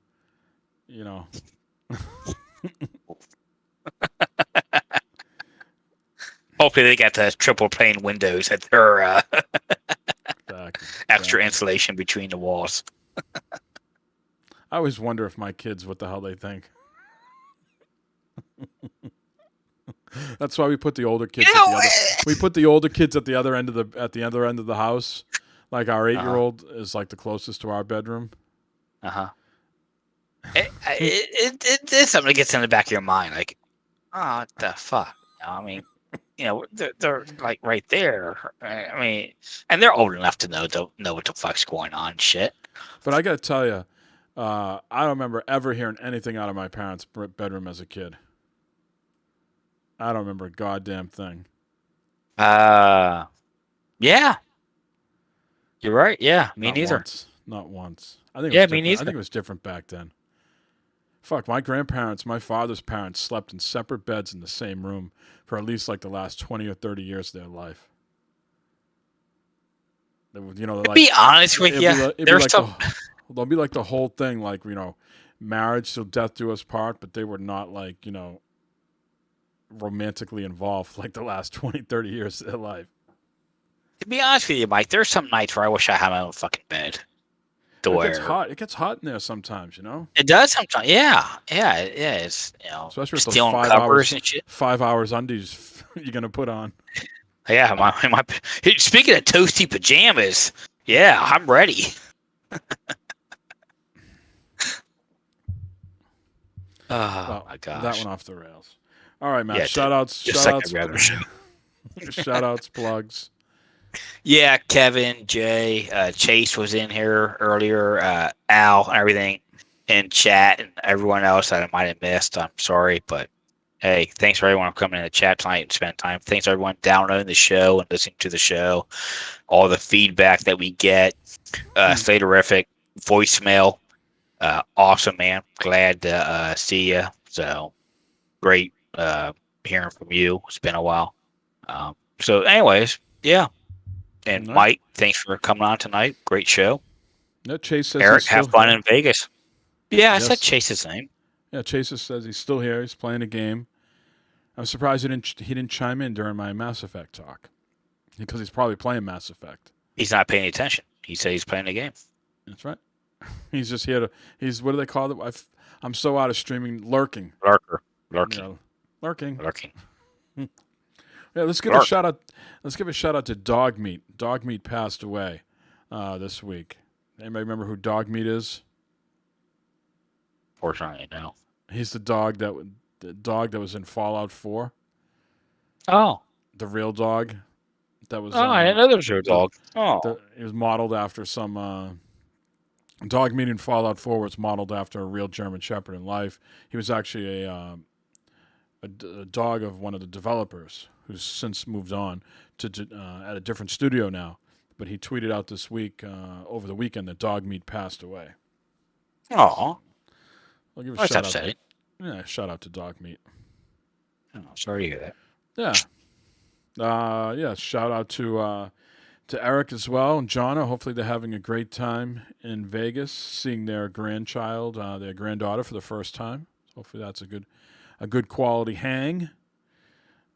Hopefully they got the triple pane windows at their extra insulation between the walls. I always wonder if my kids, what the hell they think. That's why we put the older kids. We put the older kids at the other end of the house. Like our 8-year-old is like the closest to our bedroom. It's something that gets in the back of your mind, like, oh, what the fuck? I mean, they're like right there. I mean, and they're old enough to know what the fuck's going on, and shit. But I got to tell you, I don't remember ever hearing anything out of my parents' bedroom as a kid. I don't remember a goddamn thing. Yeah. You're right. Yeah, me neither. Not once. I think. Me neither. I think it was different back then. Fuck, my father's parents slept in separate beds in the same room for at least like the last 20 or 30 years of their life. To be honest with you, they'll be like the whole thing, like, marriage till death do us part, but they were not like, romantically involved like the last 20, 30 years of their life. To be honest with you, Mike, there's some nights where I wish I had my own fucking bed. It gets hot in there sometimes, It does sometimes. Yeah. It's especially with stealing covers and shit. 5 hours undies you're gonna put on. Yeah, my speaking of toasty pajamas, yeah, I'm ready. Oh my gosh, that went off the rails. All right, man. Yeah, shout outs, plugs. Yeah, Kevin, Jay, Chase was in here earlier, Al, and everything in chat, and everyone else that I might have missed. I'm sorry, but hey, thanks for everyone coming in the chat tonight and spending time. Thanks for everyone downloading the show and listening to the show. All the feedback that we get, stay terrific. Voicemail, awesome, man. Glad to see you. So great hearing from you. It's been a while. So, anyways, yeah. And Right. Mike, thanks for coming on tonight. Great show. Yeah, Chase says Eric, he's have still fun here. in Vegas. Yeah, I said Yes. Chase's name. Yeah, Chase says he's still here. He's playing a game. I'm surprised he didn't chime in during my Mass Effect talk, because he's probably playing Mass Effect. He's not paying attention. He said he's playing a game. That's right. He's just here to. He's, what do they call it? I'm so out of streaming. Lurking. Lurking. Lurking. Yeah, let's give a shout out. Let's give a shout out to Dog Meat. Dog Meat passed away this week. Anybody remember who Dog Meat is? Fortunately, no. He's the dog that was in Fallout 4. Oh. The real dog. That was. I didn't know there was a dog. It was modeled after some. Dog Meat in Fallout 4 was modeled after a real German Shepherd in life. He was actually a dog of one of the developers who's since moved on to at a different studio now. But he tweeted out this week, over the weekend, that Dog Meat passed away. Oh. I'll give a That's shout upsetting. out. Yeah, shout out to Dog Meat. Oh, sorry to hear that. Yeah. Shout out to Eric as well and Jonna. Hopefully they're having a great time in Vegas, seeing their grandchild, their granddaughter for the first time. Hopefully that's a good quality hang.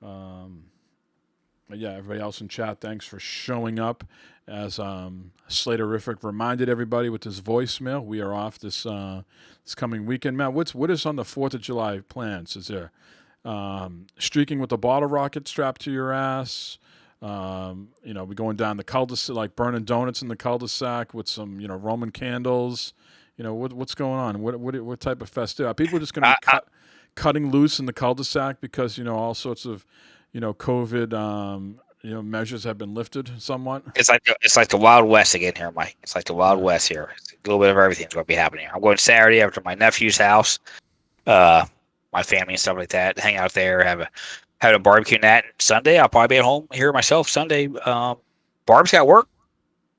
But yeah, everybody else in chat, thanks for showing up. As Slaterific reminded everybody with his voicemail, we are off this coming weekend. Matt, what is on the 4th of July plans? Is there streaking with a bottle rocket strapped to your ass? We going down the cul-de-sac, like burning donuts in the cul-de-sac with some, Roman candles. What's going on? What type of festive? Are people just going to be cutting loose in the cul-de-sac because all sorts of, COVID, measures have been lifted somewhat? It's like the Wild West again here, Mike. It's like the Wild West here. It's a little bit of everything's going to be happening. I'm going Saturday after my nephew's house, my family and stuff like that. Hang out there, have a barbecue night. Sunday, I'll probably be at home here myself. Sunday, Barb's got work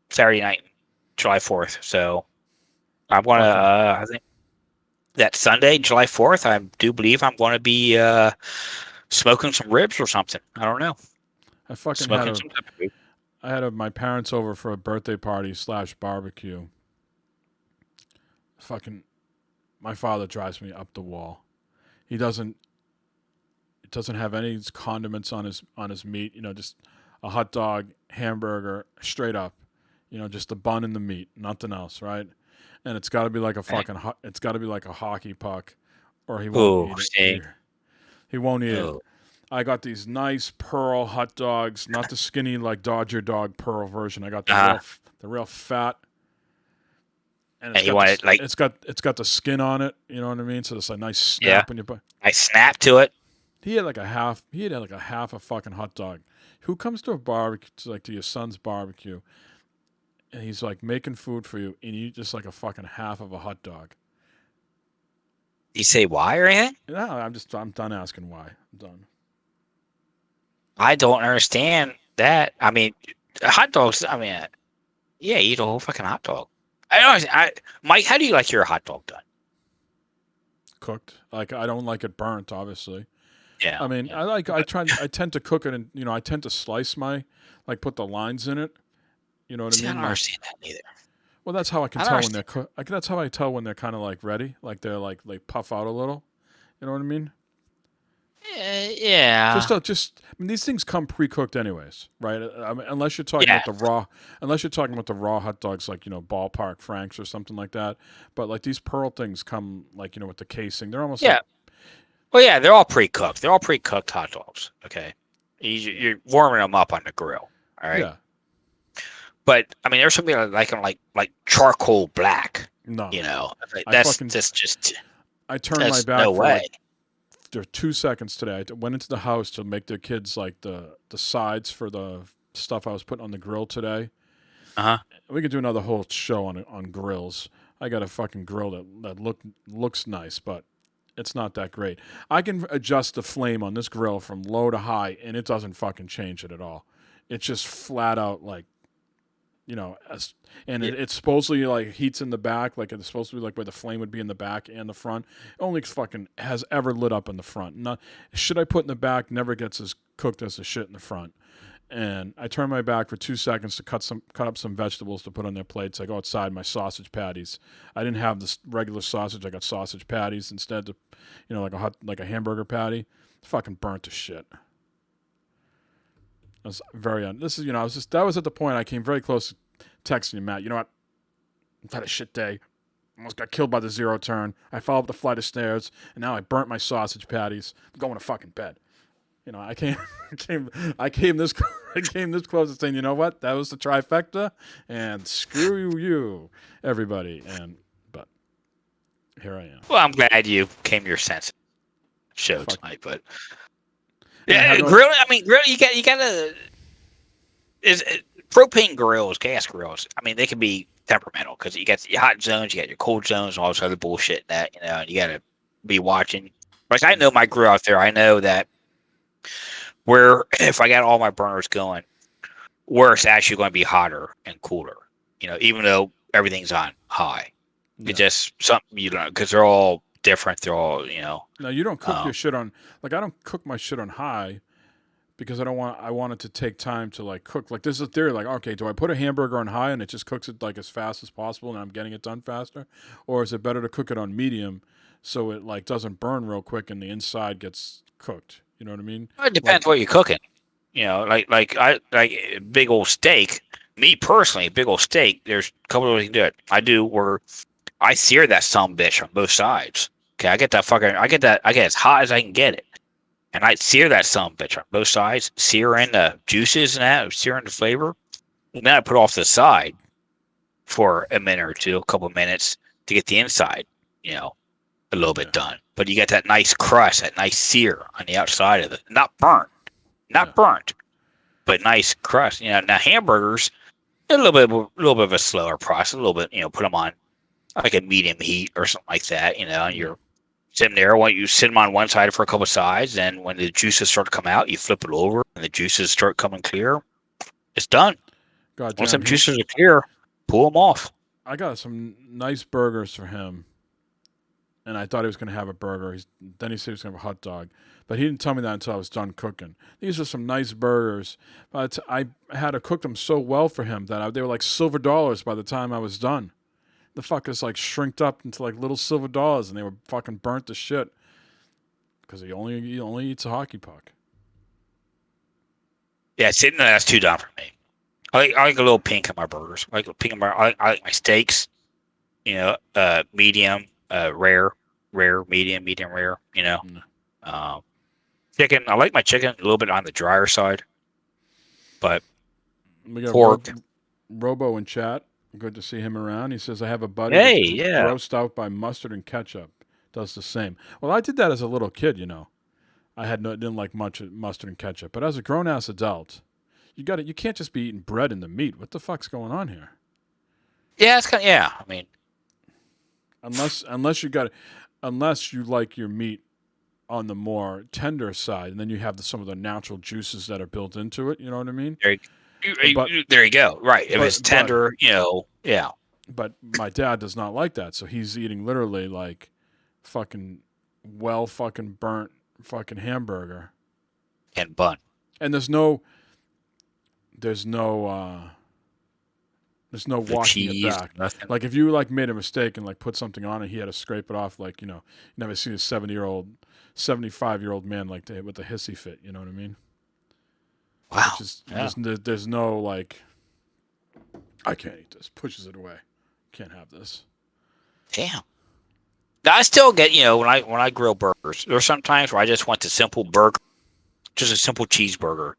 Saturday night, July 4th. So I'm going to, I think that Sunday, July 4th, I do believe I'm going to be smoking some ribs or something. I don't know. I had my parents over for a birthday party / barbecue. My father drives me up the wall. He doesn't have any condiments on his meat. Just a hot dog, hamburger, straight up. Just the bun and the meat, nothing else, right? And it's got to be like it's got to be like a hockey puck, or he won't eat it. He won't eat it. I got these nice pearl hot dogs, not the skinny like Dodger dog pearl version. I got the real fat. And it's got the skin on it. You know what I mean? So it's a nice snap in your butt. I snap to it. He had like a half a fucking hot dog. Who comes to a barbecue, to your son's barbecue, and he's like making food for you, and you eat just like a fucking half of a hot dog? You say why or anything? No, I'm done asking why. I'm done. I don't understand that. I mean, hot dogs. I mean, eat a whole fucking hot dog. Mike, how do you like your hot dog done? Cooked. Like, I don't like it burnt, obviously. Yeah. I mean, I tend to cook it, and I tend to slice put the lines in it. You know what I mean? I don't understand that either. Well, that's how I can tell when they're cooked. That's how I tell when they're kind of like ready, like they're like puff out a little. You know what I mean? Yeah. I mean, these things come pre-cooked anyways, right? I mean, unless you're talking about the raw hot dogs, like Ballpark Franks or something like that. But like these pearl things come with the casing. They're almost they're all pre-cooked. They're all pre-cooked hot dogs. Okay, you're warming them up on the grill. All right. Yeah. But I mean, there's something like charcoal black. No. That's just. I turned my back. No way. There 2 seconds today. I went into the house to make the kids the sides for the stuff I was putting on the grill today. We could do another whole show on grills. I got a fucking grill that looks nice, but it's not that great. I can adjust the flame on this grill from low to high, and it doesn't fucking change it at all. It's just flat out it's supposedly heats in the back, it's supposed to be where the flame would be in the back and the front. It only fucking has ever lit up in the front. Shit I put in the back never gets as cooked as the shit in the front. And I turned my back for 2 seconds to cut up some vegetables to put on their plates. I go outside, my sausage patties. I didn't have this regular sausage. I got sausage patties instead of, like a hamburger patty. It's fucking burnt to shit. I was that was at the point I came very close to texting you, Matt. You know what? I've had a shit day. Almost got killed by the zero turn. I fell up the flight of stairs, and now I burnt my sausage patties. I'm going to fucking bed. You know, I came, I came this close to saying, you know what, that was the trifecta, and screw you, everybody. But here I am. Well, I'm glad you came to your senses show tonight, but Yeah, grilling. I mean, grill. You gotta. Propane grills, gas grills. I mean, they can be temperamental because you got your hot zones, you got your cold zones, all this other bullshit. That and you gotta be watching. Like I know my grill out there. I know that where if I got all my burners going, where it's actually going to be hotter and cooler. Even though everything's on high, it's just something because they're all different. They're all Now you don't cook your shit on I don't cook my shit on high because I want it to take time to like cook. Like there's a theory like, okay, do I put a hamburger on high and it just cooks it like as fast as possible and I'm getting it done faster, or is it better to cook it on medium so it like doesn't burn real quick and the inside gets cooked? You know what I mean? It depends what you're cooking. Like big old steak. Me personally, big old steak. There's a couple of ways you can do it. I do where I sear that sumbitch on both sides. Okay, I get as hot as I can get it, and I sear that sumbitch on both sides. Sear in the juices and that, sear in the flavor, and then I put it off to the side for a minute or two, a couple of minutes to get the inside, a little bit done. But you get that nice crust, that nice sear on the outside of it, not burnt, but nice crust. Now hamburgers, a little bit of a slower process. A little bit, put them on like a medium heat or something like that. And you're sitting there. You sit them on one side for a couple of sides, and when the juices start to come out, you flip it over, and the juices start coming clear. It's done. Once some juices are clear, pull them off. I got some nice burgers for him, and I thought he was going to have a burger. Then he said he was going to have a hot dog, but he didn't tell me that until I was done cooking. These are some nice burgers, but I had to cook them so well for him that they were like silver dollars by the time I was done. The fuckers like shrinked up into like little silver dollars, and they were fucking burnt to shit because he only eats a hockey puck. Yeah, that's too done for me. I like a little pink in my burgers. I like pink in I like my steaks. Medium, rare, medium, rare. Chicken. I like my chicken a little bit on the drier side, but we got pork. Robo in chat. Good to see him around. He says, I have a buddy grossed out by mustard and ketchup. Does the same. Well, I did that as a little kid, I didn't like much mustard and ketchup. But as a grown-ass adult, you can't just be eating bread and the meat. What the fuck's going on here? Yeah, it's kind of, I mean, unless you like your meat on the more tender side, and then you have some of the natural juices that are built into it. You know what I mean? There you go. Right. If it's tender, yeah. But my dad does not like that, so he's eating literally like fucking fucking burnt fucking hamburger and bun. And there's no washing it back. Nothing. Like if you like made a mistake and like put something on it, he had to scrape it off. Like you never seen a 75-year-old man like with a hissy fit. You know what I mean? Wow. There's no like, I can't eat this. Pushes it away. Can't have this. Damn. Now I still get when I grill burgers. There's sometimes where I just want the simple burger, just a simple cheeseburger,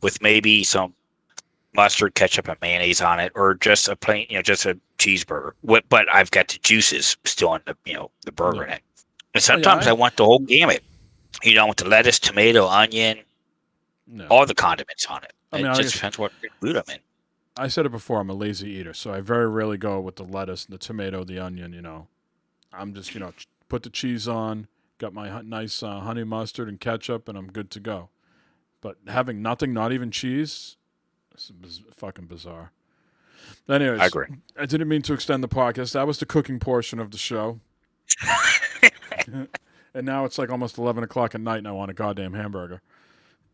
with maybe some mustard, ketchup, and mayonnaise on it, or just a plain, just a cheeseburger. But I've got the juices still in the burger in it. And sometimes I want the whole gamut. With the lettuce, tomato, onion. No. All the condiments on it. I mean, it just depends what food I'm in. I said it before, I'm a lazy eater, so I very rarely go with the lettuce, the tomato, the onion, I'm just, put the cheese on, got my nice honey mustard and ketchup, and I'm good to go. But having nothing, not even cheese, is fucking bizarre. Anyways, I agree. I didn't mean to extend the podcast. That was the cooking portion of the show. And now it's like almost 11 o'clock at night, and I want a goddamn hamburger.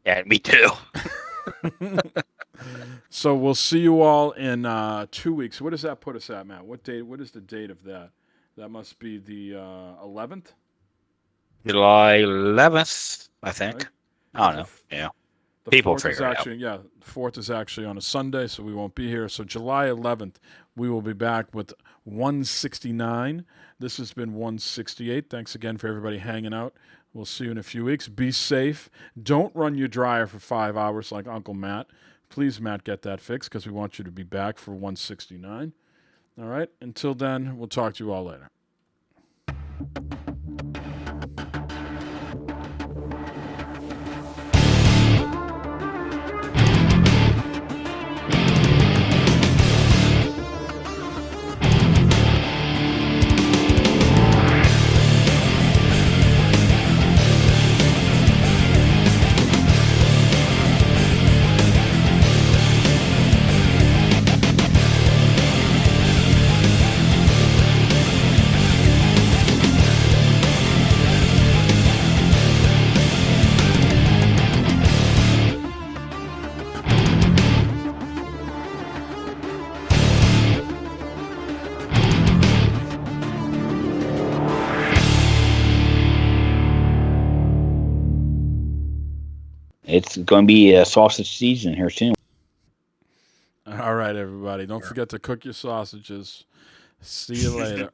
Yeah, me too. So we'll see you all in 2 weeks. What does that put us at, Matt? What is the date of that? That must be the 11th? July 11th, I think. Right. I don't know. Yeah. The People 4th is figure it out. actually, yeah, the 4th is actually on a Sunday, so we won't be here. So July 11th, we will be back with 169. This has been 168. Thanks again for everybody hanging out. We'll see you in a few weeks. Be safe. Don't run your dryer for 5 hours like Uncle Matt. Please, Matt, get that fixed because we want you to be back for 169. All right? Until then, we'll talk to you all later. It's going to be a sausage season here soon. All right, everybody. Don't forget to cook your sausages. See you later.